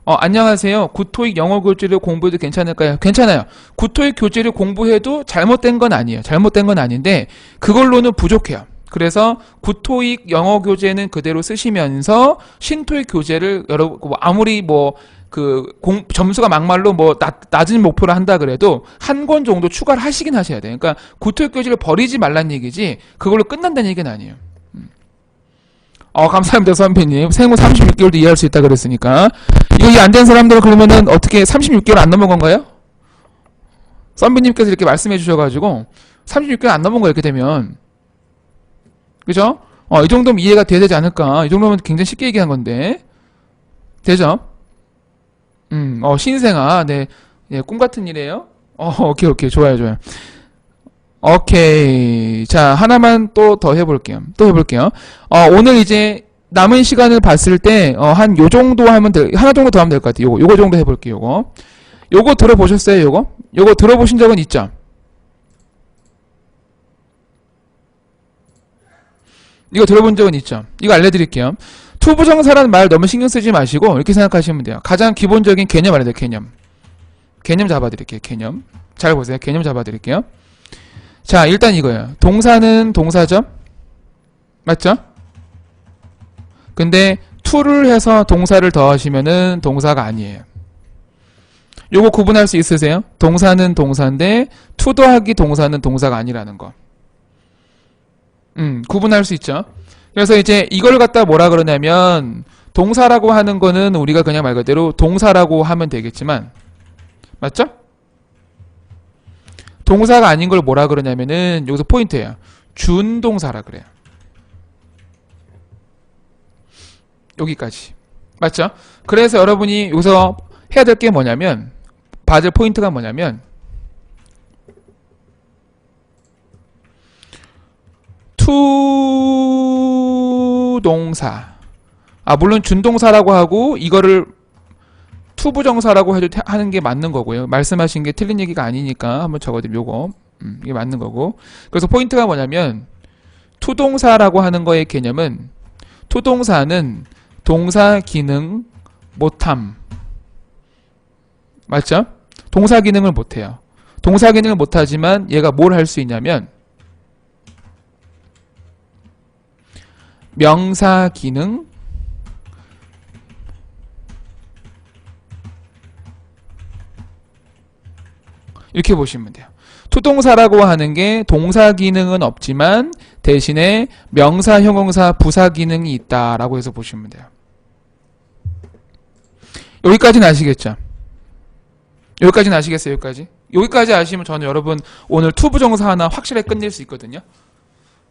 안녕하세요. 구토익 영어 교재를 공부해도 괜찮을까요? 괜찮아요. 구토익 교재를 공부해도 잘못된 건 아니에요. 잘못된 건 아닌데 그걸로는 부족해요. 그래서 구토익 영어 교재는 그대로 쓰시면서 신토익 교재를 아무리 점수가 막말로 낮은 목표를 한다 그래도 한 권 정도 추가를 하시긴 하셔야 돼요. 그러니까 구토익 교재를 버리지 말란 얘기지 그걸로 끝난다는 얘기는 아니에요. 감사합니다, 선배님. 생후 36개월도 이해할 수 있다 그랬으니까. 이거 이해 안 된 사람들은 그러면은 어떻게 36개월 안 넘은 건가요? 선배님께서 이렇게 말씀해 주셔가지고 36개월 안 넘은 거 이렇게 되면. 그죠? 이 정도면 이해가 돼야 되지 않을까. 이 정도면 굉장히 쉽게 얘기한 건데. 되죠? 신생아. 네. 예, 꿈 같은 일이에요. 오케이. 좋아요. 오케이. 자, 하나만 또 더 해볼게요. 오늘 이제 남은 시간을 봤을 때, 한 요 정도 하면 하나 정도 더 하면 될 것 같아요. 요거 정도 해볼게요, 요거 들어보셨어요, 요거 들어보신 적은 있죠? 이거 들어본 적은 있죠? 이거 알려드릴게요. 투부정사라는 말 너무 신경 쓰지 마시고, 이렇게 생각하시면 돼요. 가장 기본적인 개념 알아야 돼요, 개념. 개념 잡아드릴게요, 개념. 잘 보세요. 개념 잡아드릴게요. 자, 일단 이거예요. 동사는 동사죠? 맞죠? 근데 to를 해서 동사를 더하시면은 동사가 아니에요. 요거 구분할 수 있으세요? 동사는 동사인데 to 더하기 동사는 동사가 아니라는 거. 구분할 수 있죠? 그래서 이제 이걸 갖다 뭐라 그러냐면 동사라고 하는 거는 우리가 그냥 말 그대로 동사라고 하면 되겠지만 맞죠? 동사가 아닌 걸 뭐라 그러냐면은 여기서 포인트예요. 준동사라 그래요. 여기까지. 맞죠? 그래서 여러분이 여기서 해야 될 게 뭐냐면 받을 포인트가 뭐냐면 to 동사. 물론 준동사라고 하고 이거를 투부정사라고 해도 하는 게 맞는 거고요. 말씀하신 게 틀린 얘기가 아니니까 한번 적어드리면 요거 이게 맞는 거고. 그래서 포인트가 뭐냐면 투동사라고 하는 거의 개념은 투동사는 동사 기능 못함. 맞죠? 동사 기능을 못해요. 동사 기능을 못하지만 얘가 뭘 할 수 있냐면 명사 기능 이렇게 보시면 돼요. 투동사라고 하는 게 동사 기능은 없지만 대신에 명사, 형용사, 부사 기능이 있다라고 해서 보시면 돼요. 여기까지는 아시겠죠? 여기까지는 아시겠어요? 여기까지 아시면 저는 여러분 오늘 투부정사 하나 확실하게 끝낼 수 있거든요.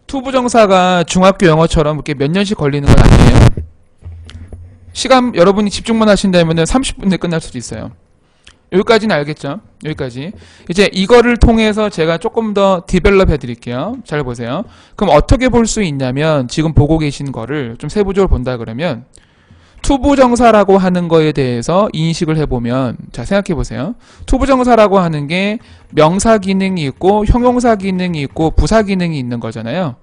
투부정사가 중학교 영어처럼 이렇게 몇 년씩 걸리는 건 아니에요. 시간 여러분이 집중만 하신다면 30분 내에 끝날 수도 있어요. 여기까지는 알겠죠? 여기까지. 이제 이거를 통해서 제가 조금 더 디벨롭 해드릴게요. 잘 보세요. 그럼 어떻게 볼 수 있냐면 지금 보고 계신 거를 좀 세부적으로 본다 그러면 투부정사라고 하는 거에 대해서 인식을 해보면 자 생각해 보세요. 투부정사라고 하는 게 명사 기능이 있고 형용사 기능이 있고 부사 기능이 있는 거잖아요.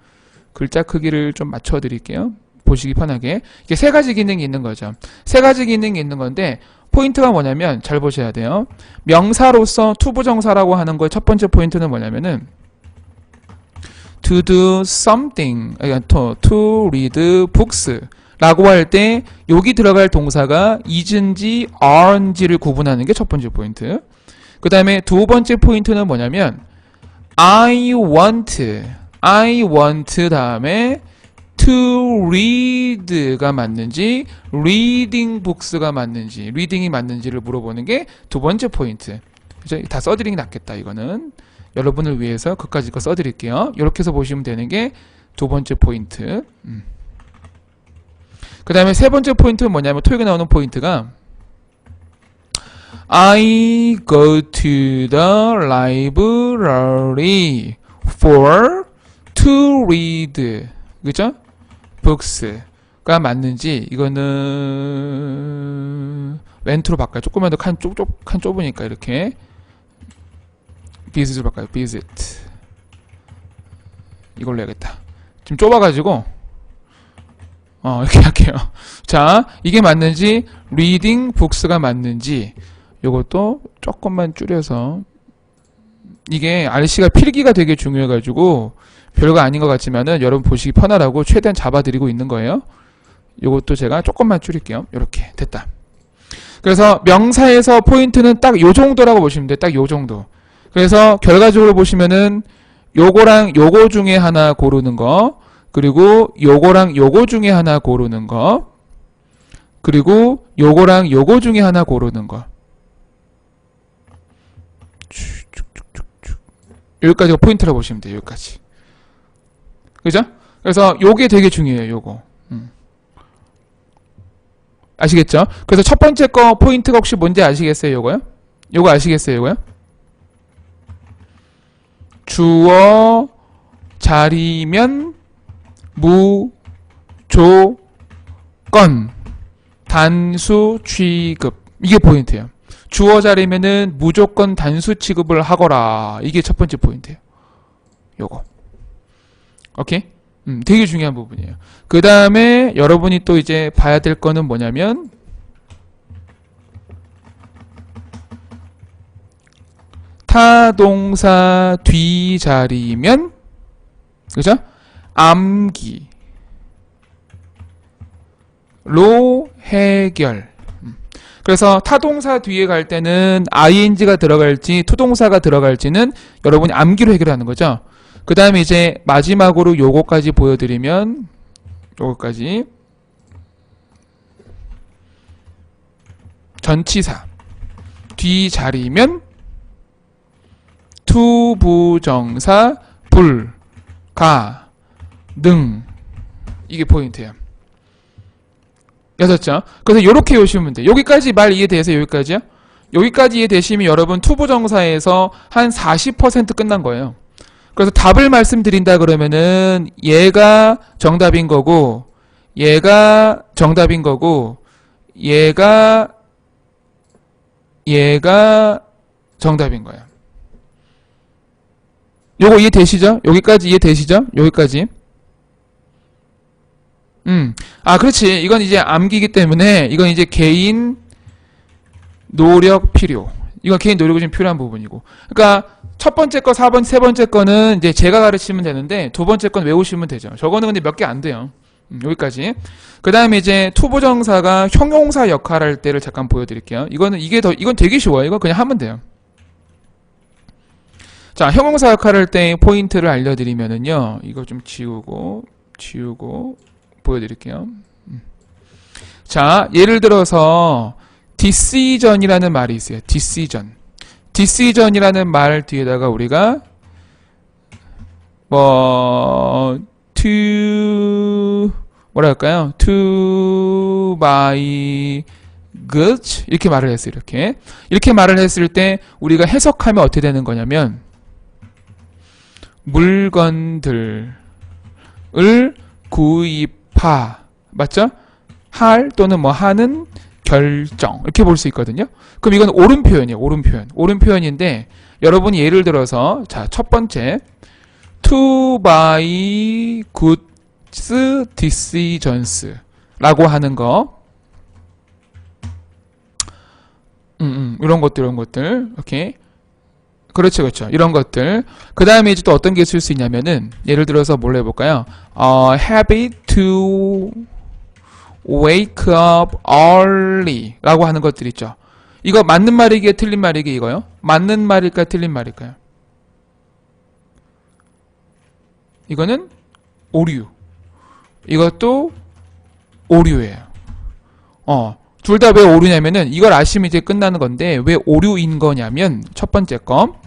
글자 크기를 좀 맞춰 드릴게요. 보시기 편하게. 이게 세 가지 기능이 있는 거죠. 세 가지 기능이 있는 건데 포인트가 뭐냐면 잘 보셔야 돼요. 명사로서 투부정사라고 하는 거의 첫 번째 포인트는 뭐냐면은 to do something, to read books 라고 할 때 여기 들어갈 동사가 is인지 aren지를 구분하는 게 첫 번째 포인트. 그 다음에 두 번째 포인트는 뭐냐면 I want 다음에 to read가 맞는지 reading books가 맞는지 reading이 맞는지를 물어보는 게 두 번째 포인트. 그죠? 다 써드리는 게 낫겠다. 이거는 여러분을 위해서 그까지 거 써드릴게요. 이렇게 해서 보시면 되는 게 두 번째 포인트. 그 다음에 세 번째 포인트는 뭐냐면 토익에 나오는 포인트가 I go to the library to read 그죠? books가 맞는지 이거는 웬트로 바꿔요. 조금만 더 칸 좁으니까 이렇게 visit로 바꿔요. visit 이걸로 해야겠다. 지금 좁아가지고 이렇게 할게요. 자, 이게 맞는지, reading books가 맞는지, 요것도 조금만 줄여서, 이게 RC가 필기가 되게 중요해가지고, 별거 아닌 것 같지만은 여러분 보시기 편하라고 최대한 잡아드리고 있는 거예요. 요것도 제가 조금만 줄일게요. 이렇게 됐다. 그래서 명사에서 포인트는 딱 요 정도라고 보시면 돼요. 딱 요 정도. 그래서 결과적으로 보시면은 요거랑 요거 중에 하나 고르는 거, 그리고 요거랑 요거 중에 하나 고르는 거, 그리고 요거랑 요거 중에 하나 고르는 거. 여기까지가 포인트라고 보시면 돼요. 여기까지. 그죠? 그래서 요게 되게 중요해요. 요거. 아시겠죠? 그래서 첫 번째 거 포인트가 혹시 뭔지 아시겠어요? 요거요? 요거 아시겠어요? 요거요? 주어 자리면 무조건 단수 취급. 이게 포인트예요. 주어 자리면은 무조건 단수 취급을 하거라. 이게 첫 번째 포인트예요. 요거. 오케이? 되게 중요한 부분이에요. 그 다음에 여러분이 또 이제 봐야 될 거는 뭐냐면 타동사 뒤자리면 그죠? 암기 로 해결. 그래서 타동사 뒤에 갈 때는 ing가 들어갈지 투동사가 들어갈지는 여러분이 암기로 해결하는 거죠. 그 다음에 이제 마지막으로 요거까지 보여드리면 요거까지 전치사 뒤자리면 투부정사 불, 가, 능. 이게 포인트예요. 여섯죠? 그래서 요렇게 외우시면 돼요. 여기까지 말 이해돼서 여기까지요? 여기까지 이해되시면 여러분 투부정사에서 한 40% 끝난 거예요. 그래서 답을 말씀드린다 그러면은 얘가 정답인 거고 얘가 정답인 거고 얘가 정답인 거예요. 요거 이해되시죠? 여기까지 이해되시죠? 여기까지. 그렇지. 이건 이제 암기이기 때문에 이건 이제 개인 노력 필요. 이건 개인 노력이 좀 필요한 부분이고. 그러니까 첫 번째 거, 세 번째 거는 이제 제가 가르치면 되는데 두 번째 건 외우시면 되죠. 저거는 근데 몇 개 안 돼요. 여기까지. 그 다음에 이제 투부정사가 형용사 역할할 때를 잠깐 보여드릴게요. 이건 되게 쉬워요. 이건 그냥 하면 돼요. 자, 형용사 역할할 때 포인트를 알려드리면은요. 이거 좀 지우고 보여드릴게요. 자, 예를 들어서 decision이라는 말이 있어요. decision이라는 말 뒤에다가 우리가 뭐라 할까요? to buy goods 이렇게 말을 했어요. 이렇게 말을 했을 때 우리가 해석하면 어떻게 되는 거냐면 물건들을 구입하 맞죠? 할 또는 뭐 하는 결정 이렇게 볼 수 있거든요. 그럼 이건 옳은 표현이에요. 옳은 표현인데 여러분이 예를 들어서 자, 첫 번째 to buy goods decisions 라고 하는 거 이런 것들 오케이. 그렇죠. 이런 것들. 그 다음에 이제 또 어떤 게 쓸 수 있냐면은, 예를 들어서 뭘 해볼까요? Habit to wake up early 라고 하는 것들 있죠. 이거 맞는 말이기에 틀린 말이기에 이거요? 맞는 말일까요? 틀린 말일까요? 이거는 오류. 이것도 오류예요. 둘 다 왜 오류냐면은 이걸 아시면 이제 끝나는 건데 왜 오류인 거냐면 첫 번째 거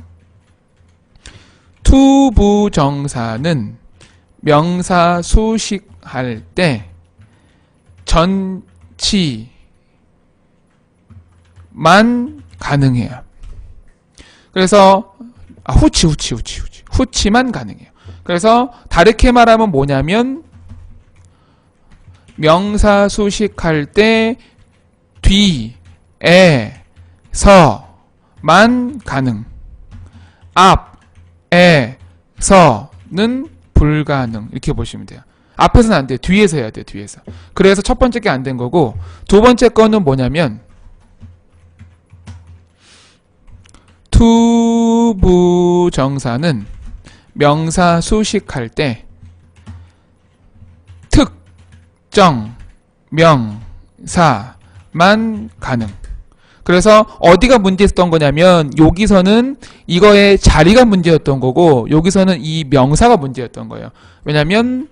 투부정사는 명사 수식할 때 전치만 가능해요. 그래서 후치만 가능해요. 그래서 다르게 말하면 뭐냐면 명사 수식할 때 뒤에서만 가능, 앞에서는 불가능 이렇게 보시면 돼요. 앞에서는 안 돼요. 뒤에서 해야 돼요. 뒤에서. 그래서 첫 번째 게 안 된 거고, 두 번째 거는 뭐냐면 투부정사는 명사 수식할 때 특정 명사만 가능. 그래서 어디가 문제였던 거냐면 여기서는 이거의 자리가 문제였던 거고 여기서는 이 명사가 문제였던 거예요. 왜냐면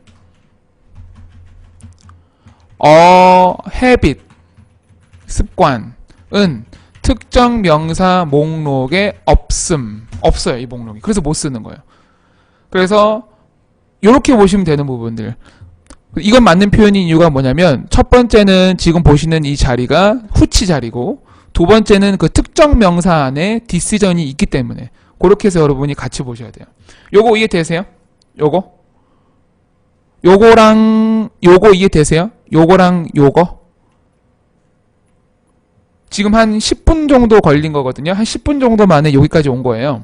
habit 습관은 특정 명사 목록에 없어요. 이 목록이. 그래서 못 쓰는 거예요. 그래서 이렇게 보시면 되는 부분들. 이건 맞는 표현인 이유가 뭐냐면 첫 번째는 지금 보시는 이 자리가 후치 자리고 두 번째는 그 특정 명사 안에 디시전이 있기 때문에 그렇게 해서 여러분이 같이 보셔야 돼요. 요거 이해되세요? 요거랑 요거 이해되세요? 요거랑 요거? 지금 한 10분 정도 걸린 거거든요. 한 10분 정도 만에 여기까지 온 거예요.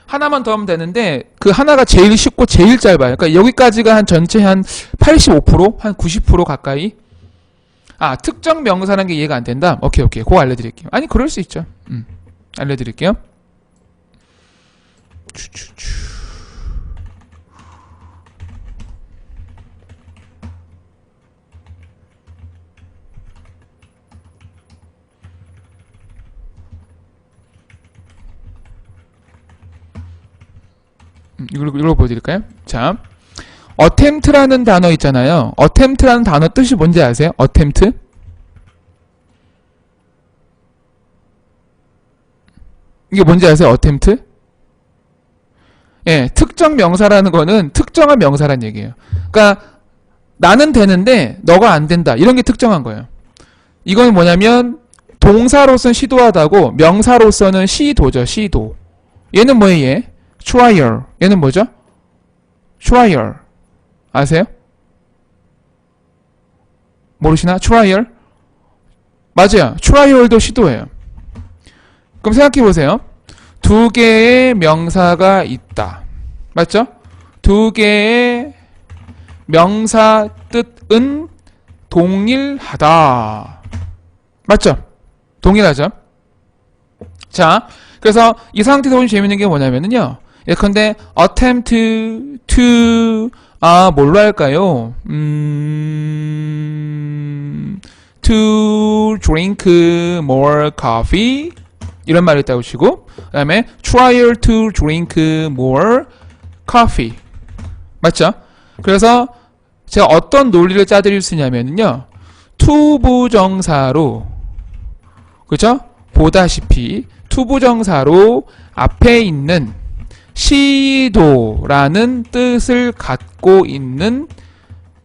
하나만 더 하면 되는데 그 하나가 제일 쉽고 제일 짧아요. 그러니까 여기까지가 한 전체 한 85%? 한 90% 가까이? 아, 특정 명사라는 게 이해가 안 된다? 오케이. 그거 알려드릴게요. 아니, 그럴 수 있죠. 알려드릴게요. 이걸 보여드릴까요? 자, attempt라는 단어 있잖아요. attempt라는 단어 뜻이 뭔지 아세요? attempt? 이게 뭔지 아세요? attempt? 예, 특정 명사라는 거는 특정한 명사란 얘기예요. 그러니까 나는 되는데 너가 안 된다. 이런 게 특정한 거예요. 이건 뭐냐면 동사로서는 시도하다고 명사로서는 시도죠. 시도. 얘는 뭐예요? 얘? trial. 얘는 뭐죠? trial. 아세요? 모르시나? trial? 맞아요. trial도 시도예요. 그럼 생각해 보세요. 두 개의 명사가 있다. 맞죠? 두 개의 명사 뜻은 동일하다. 맞죠? 동일하죠? 자, 그래서 이 상태에서 보면 재밌는 게 뭐냐면요. 예컨대 attempt to 뭘로 할까요? to drink more coffee 이런 말이 있다고 치고 그 다음에 trial to drink more coffee 맞죠? 그래서 제가 어떤 논리를 짜드릴 수 있냐면요. 투부정사로 그죠? 보다시피 투부정사로 앞에 있는 시도라는 뜻을 갖고 있는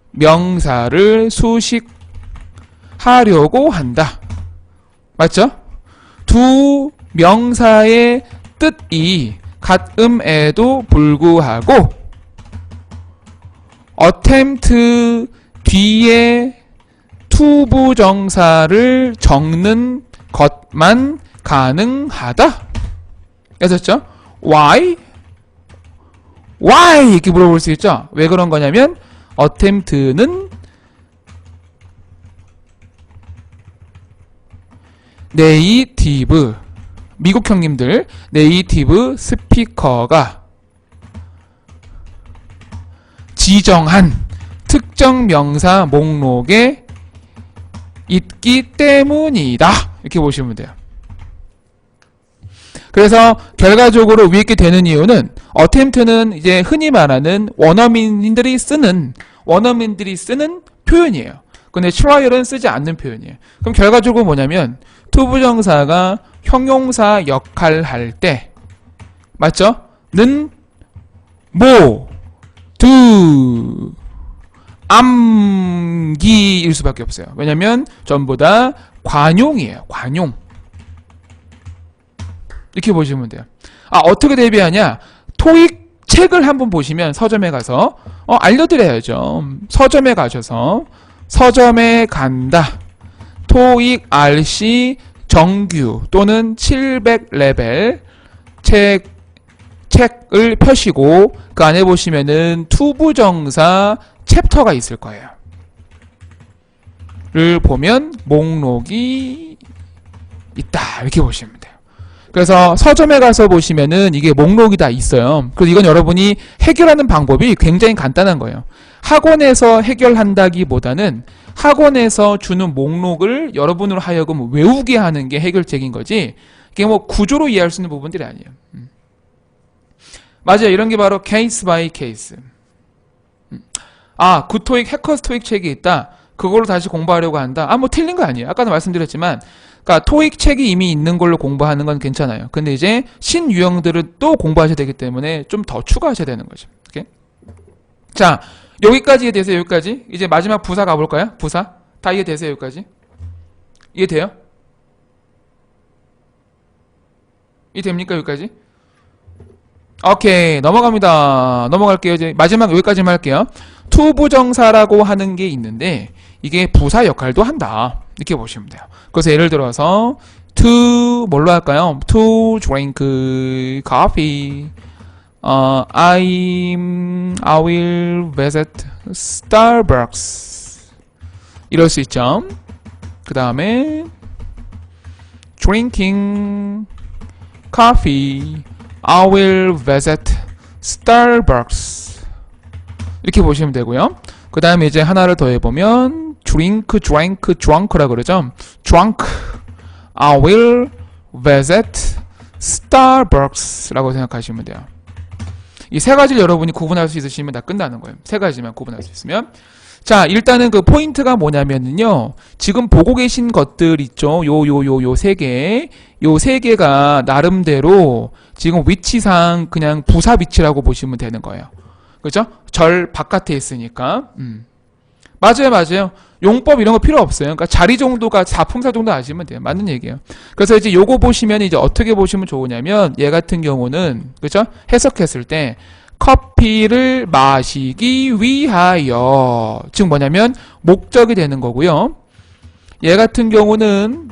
명사를 수식하려고 한다. 맞죠? 두 명사의 뜻이 같음에도 불구하고 attempt 뒤에 투부정사를 적는 것만 가능하다. 아셨죠? Why? Why? 이렇게 물어볼 수 있죠? 왜 그런 거냐면 attempt는 네이티브 미국 형님들 네이티브 스피커가 지정한 특정 명사 목록에 있기 때문이다. 이렇게 보시면 돼요. 그래서 결과적으로 위에 있게 되는 이유는 attempt는 이제 흔히 말하는 원어민들이 쓰는 표현이에요. 근데 trial은 쓰지 않는 표현이에요. 그럼 결과적으로 뭐냐면 투부정사가 형용사 역할을 할 때 맞죠? 는 모두 암기일 수밖에 없어요. 왜냐면 전부 다 관용이에요. 관용. 이렇게 보시면 돼요. 어떻게 대비하냐? 토익 책을 한번 보시면 서점에 가서 알려드려야죠. 서점에 가셔서 서점에 간다. 토익 RC 정규 또는 700레벨 책 책을 펴시고 그 안에 보시면은 투부정사 챕터가 있을 거예요. 를 보면 목록이 있다 이렇게 보시면 돼요. 그래서 서점에 가서 보시면은 이게 목록이 다 있어요. 그래서 이건 여러분이 해결하는 방법이 굉장히 간단한 거예요. 학원에서 해결한다기보다는 학원에서 주는 목록을 여러분으로 하여금 외우게 하는 게 해결책인 거지, 이게 뭐 구조로 이해할 수 있는 부분들이 아니에요. 맞아요. 이런 게 바로 케이스 바이 케이스. 아, 굿토익, 해커스 토익 책이 있다. 그걸로 다시 공부하려고 한다. 아, 뭐 틀린 거 아니에요. 아까도 말씀드렸지만, 그러니까 토익 책이 이미 있는 걸로 공부하는 건 괜찮아요. 근데 이제 신유형들을 또 공부하셔야 되기 때문에 좀 더 추가하셔야 되는 거죠. 오케이? 자, 여기까지 이해되세요? 여기까지? 이제 마지막 부사 가볼까요? 부사? 다 이해되세요? 여기까지? 이해돼요? 이해됩니까? 여기까지? 오케이, 넘어갑니다. 넘어갈게요. 이제 마지막 여기까지만 할게요. 투부정사라고 하는 게 있는데 이게 부사 역할도 한다 이렇게 보시면 돼요. 그래서 예를 들어서 to 뭘로 할까요? to drink coffee. I will visit Starbucks. 이럴 수 있죠. 그 다음에 drinking coffee. I will visit Starbucks. 이렇게 보시면 되고요. 그 다음에 이제 하나를 더 해보면 drink, drank, drunk라고 그러죠. drunk. I will visit Starbucks 라고 생각하시면 돼요. 이 세 가지를 여러분이 구분할 수 있으시면 다 끝나는 거예요. 세 가지만 구분할 수 있으면. 자, 일단은 그 포인트가 뭐냐면요. 지금 보고 계신 것들 있죠. 요 세 개. 요 세 개가 나름대로 지금 위치상 그냥 부사 위치라고 보시면 되는 거예요. 그죠? 절 바깥에 있으니까. 맞아요. 용법 이런 거 필요 없어요. 그러니까 자리 정도가 사품사 정도 아시면 돼요. 맞는 얘기예요. 그래서 이제 요거 보시면 이제 어떻게 보시면 좋으냐면 얘 같은 경우는 그죠? 해석했을 때 커피를 마시기 위하여 즉 뭐냐면 목적이 되는 거고요. 얘 같은 경우는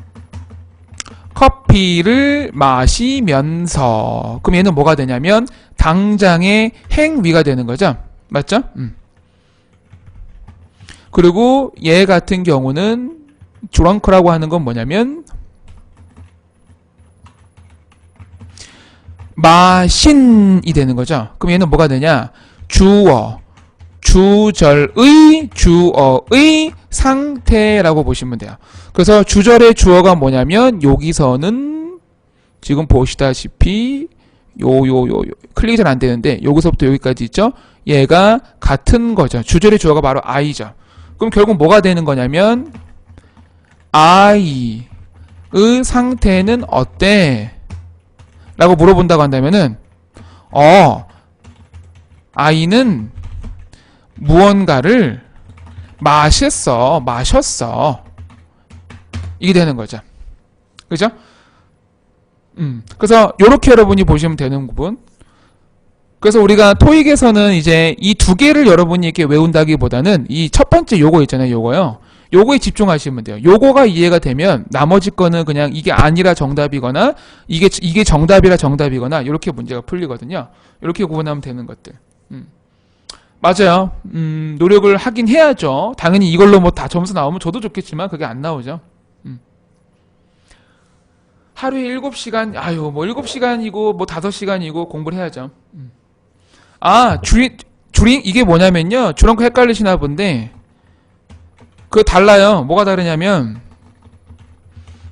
커피를 마시면서 그럼 얘는 뭐가 되냐면 당장의 행위가 되는 거죠. 맞죠? 그리고 얘 같은 경우는 drunk라고 하는 건 뭐냐면 마신이 되는 거죠. 그럼 얘는 뭐가 되냐? 주어, 주절의, 주어의 상태라고 보시면 돼요. 그래서 주절의 주어가 뭐냐면 여기서는 지금 보시다시피 클릭이 잘 안 되는데 여기서부터 여기까지 있죠? 얘가 같은 거죠. 주절의 주어가 바로 I죠. 그럼 결국 뭐가 되는 거냐면 I의 상태는 어때? 라고 물어본다고 한다면은 I는 무언가를 마셨어 이게 되는 거죠. 그죠? 그래서 요렇게 여러분이 보시면 되는 부분. 그래서 우리가 토익에서는 이제 이 두 개를 여러분이 이렇게 외운다기보다는 이 첫 번째 요거 있잖아요. 요거요. 요거에 집중하시면 돼요. 요거가 이해가 되면 나머지 거는 그냥 이게 아니라 정답이거나 이게 정답이라 정답이거나 이렇게 문제가 풀리거든요. 이렇게 구분하면 되는 것들. 맞아요. 노력을 하긴 해야죠. 당연히 이걸로 뭐 다 점수 나오면 저도 좋겠지만 그게 안 나오죠. 하루에 7시간, 뭐 7시간이고 뭐 5시간이고 공부를 해야죠. 주링 이게 뭐냐면요. 저런 거 헷갈리시나 본데 그거 달라요. 뭐가 다르냐면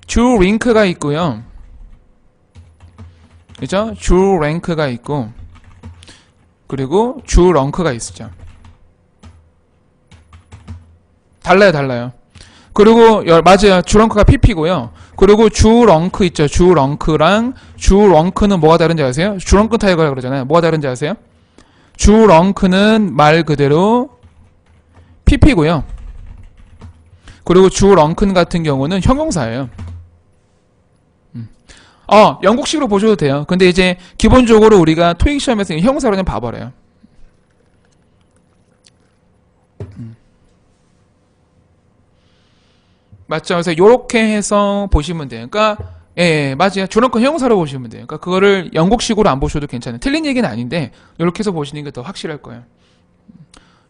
주 링크가 있고요. 그죠? 주 랭크가 있고 그리고 주 렁크가 있죠. 달라요. 그리고 맞아요. 주 렁크가 PP고요. 그리고 주 렁크 있죠. 주 렁크랑 주 렁크는 뭐가 다른지 아세요? 주 렁크 타이거라 그러잖아요. 뭐가 다른지 아세요? 주 렁크는 말 그대로 PP고요. 그리고 주 렁큰 같은 경우는 형용사예요. 영국식으로 보셔도 돼요. 근데 이제 기본적으로 우리가 토익 시험에서 형용사로 그냥 봐버려요. 맞죠? 그래서 요렇게 해서 보시면 돼요. 그러니까 예, 예, 맞아요. 조건권 형용사로 보시면 돼요. 그러니까 그거를 영국식으로 안 보셔도 괜찮아요. 틀린 얘기는 아닌데 이렇게 해서 보시는 게 더 확실할 거예요.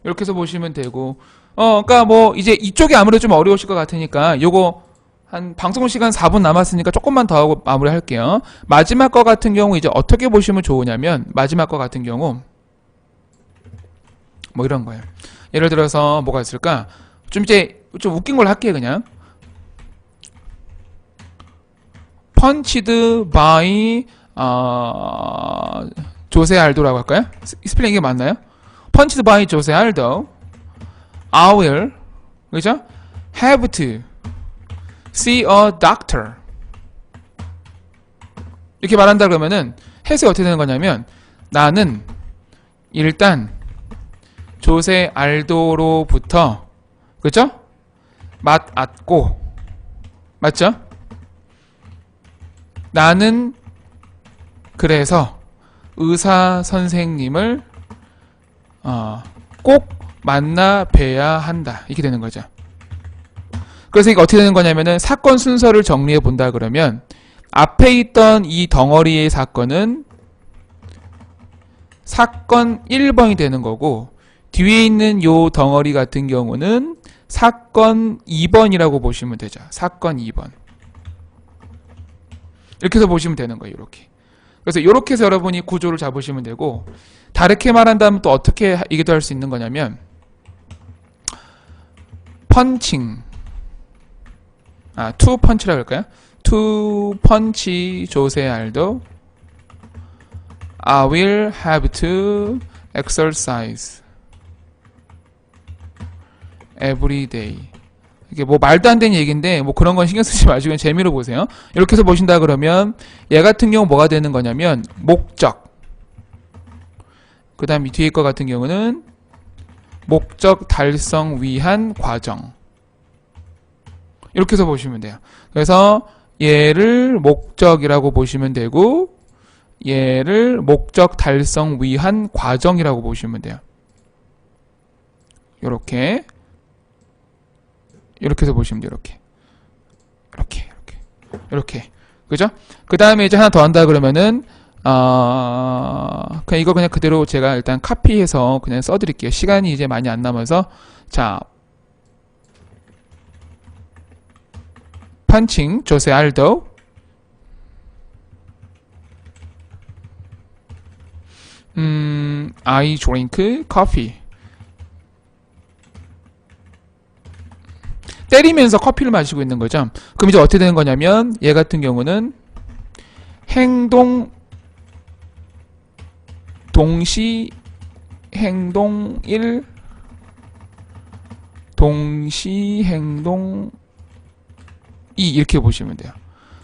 이렇게 해서 보시면 되고, 그러니까 뭐 이제 이쪽이 아무래도 좀 어려우실 것 같으니까 요거 한 방송 시간 4분 남았으니까 조금만 더 하고 마무리할게요. 마지막 거 같은 경우 이제 어떻게 보시면 좋으냐면 마지막 거 같은 경우 뭐 이런 거예요. 예를 들어서 뭐가 있을까? 좀 이제 좀 웃긴 걸 할게요, 그냥. punched by 조세 알도라고 할까요? 스펠링 이게 맞나요? punched by 조세 알도. I will, 그죠? have to see a doctor. 이렇게 말한다 그러면은 해석이 어떻게 되는 거냐면 나는 일단 조세 알도로부터, 그죠? 맞았고, 맞죠? 나는 그래서 의사 선생님을 꼭 만나 뵈야 한다. 이렇게 되는 거죠. 그래서 이게 어떻게 되는 거냐면은 사건 순서를 정리해 본다 그러면 앞에 있던 이 덩어리의 사건은 사건 1번이 되는 거고 뒤에 있는 요 덩어리 같은 경우는 사건 2번이라고 보시면 되죠. 사건 2번. 이렇게 해서 보시면 되는 거예요. 이렇게. 그래서 이렇게 해서 여러분이 구조를 잡으시면 되고 다르게 말한다면 또 어떻게 이게도 할 수 있는 거냐면 펀칭 to punch라고 할까요? to punch 조세 알도 I will have to exercise every day. 이게 뭐 말도 안 되는 얘기인데 뭐 그런 건 신경 쓰지 마시고 그냥 재미로 보세요. 이렇게 해서 보신다 그러면 얘 같은 경우 뭐가 되는 거냐면 목적. 그 다음 이 뒤에 거 같은 경우는 목적 달성 위한 과정. 이렇게 해서 보시면 돼요. 그래서 얘를 목적이라고 보시면 되고 얘를 목적 달성 위한 과정이라고 보시면 돼요. 이렇게 해서 보시면 돼요. 이렇게 그죠? 그 다음에 이제 하나 더 한다 그러면은 그냥 이거 그냥 그대로 제가 일단 카피해서 그냥 써드릴게요. 시간이 이제 많이 안 남아서. 자, punching 조세 알도 I drink coffee. 때리면서 커피를 마시고 있는 거죠. 그럼 이제 어떻게 되는 거냐면 얘 같은 경우는 행동 동시 행동 1 동시 행동 2 이렇게 보시면 돼요.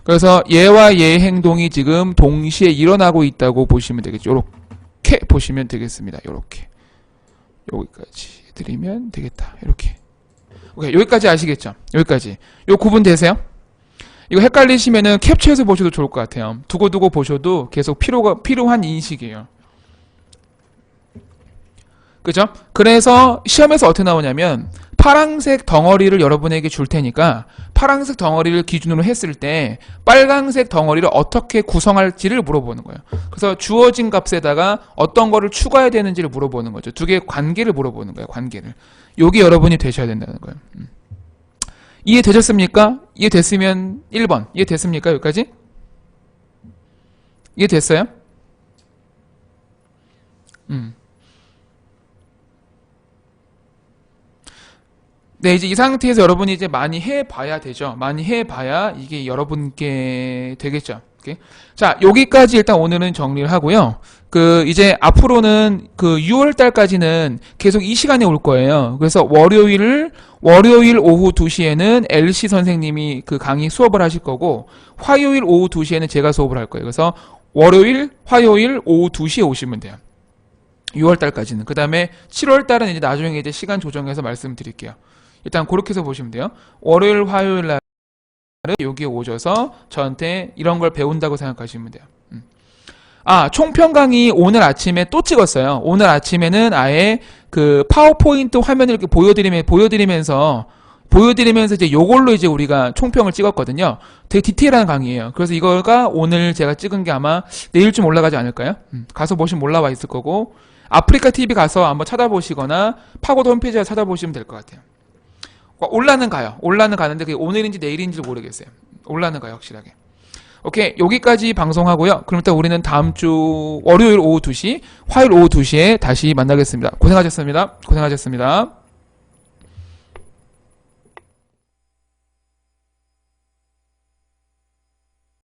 그래서 얘와 얘의 행동이 지금 동시에 일어나고 있다고 보시면 되겠죠. 이렇게 보시면 되겠습니다. 이렇게 여기까지 드리면 되겠다. 이렇게. 오케이, 여기까지 아시겠죠? 여기까지. 요 구분 되세요? 이거 헷갈리시면은 캡처해서 보셔도 좋을 것 같아요. 두고두고 보셔도 계속 필요한 인식이에요. 그죠? 그래서 시험에서 어떻게 나오냐면 파란색 덩어리를 여러분에게 줄 테니까 파란색 덩어리를 기준으로 했을 때 빨간색 덩어리를 어떻게 구성할지를 물어보는 거예요. 그래서 주어진 값에다가 어떤 거를 추가해야 되는지를 물어보는 거죠. 두 개의 관계를 물어보는 거예요. 관계를. 요게 여러분이 되셔야 된다는 거예요. 이해되셨습니까? 이해됐으면 1번. 이해됐습니까? 여기까지? 이해됐어요? 네, 이제 이 상태에서 여러분이 이제 많이 해봐야 되죠. 많이 해봐야 이게 여러분께 되겠죠. 오케이? 자, 여기까지 일단 오늘은 정리를 하고요. 이제 앞으로는 6월 달까지는 계속 이 시간에 올 거예요. 그래서 월요일 오후 2시에는 LC 선생님이 강의 수업을 하실 거고, 화요일 오후 2시에는 제가 수업을 할 거예요. 그래서 월요일, 화요일 오후 2시에 오시면 돼요. 6월 달까지는. 그 다음에 7월 달은 이제 나중에 이제 시간 조정해서 말씀드릴게요. 일단 그렇게 해서 보시면 돼요. 월요일, 화요일 날은 여기에 오셔서 저한테 이런 걸 배운다고 생각하시면 돼요. 총평 강의 오늘 아침에 또 찍었어요. 오늘 아침에는 아예 파워포인트 화면을 이렇게 보여드리면서 보여드리면서 이제 요걸로 이제 우리가 총평을 찍었거든요. 되게 디테일한 강의예요. 그래서 이거가 오늘 제가 찍은 게 아마 내일쯤 올라가지 않을까요? 가서 보시면 올라와 있을 거고, 아프리카 TV 가서 한번 찾아보시거나 파고드 홈페이지에 찾아보시면 될 것 같아요. 올라는 가요. 올라는 가는데 그게 오늘인지 내일인지 모르겠어요. 올라는 가요, 확실하게. 오케이, 여기까지 방송하고요. 그럼 일단 우리는 다음 주 월요일 오후 2시, 화요일 오후 2시에 다시 만나겠습니다. 고생하셨습니다. 고생하셨습니다.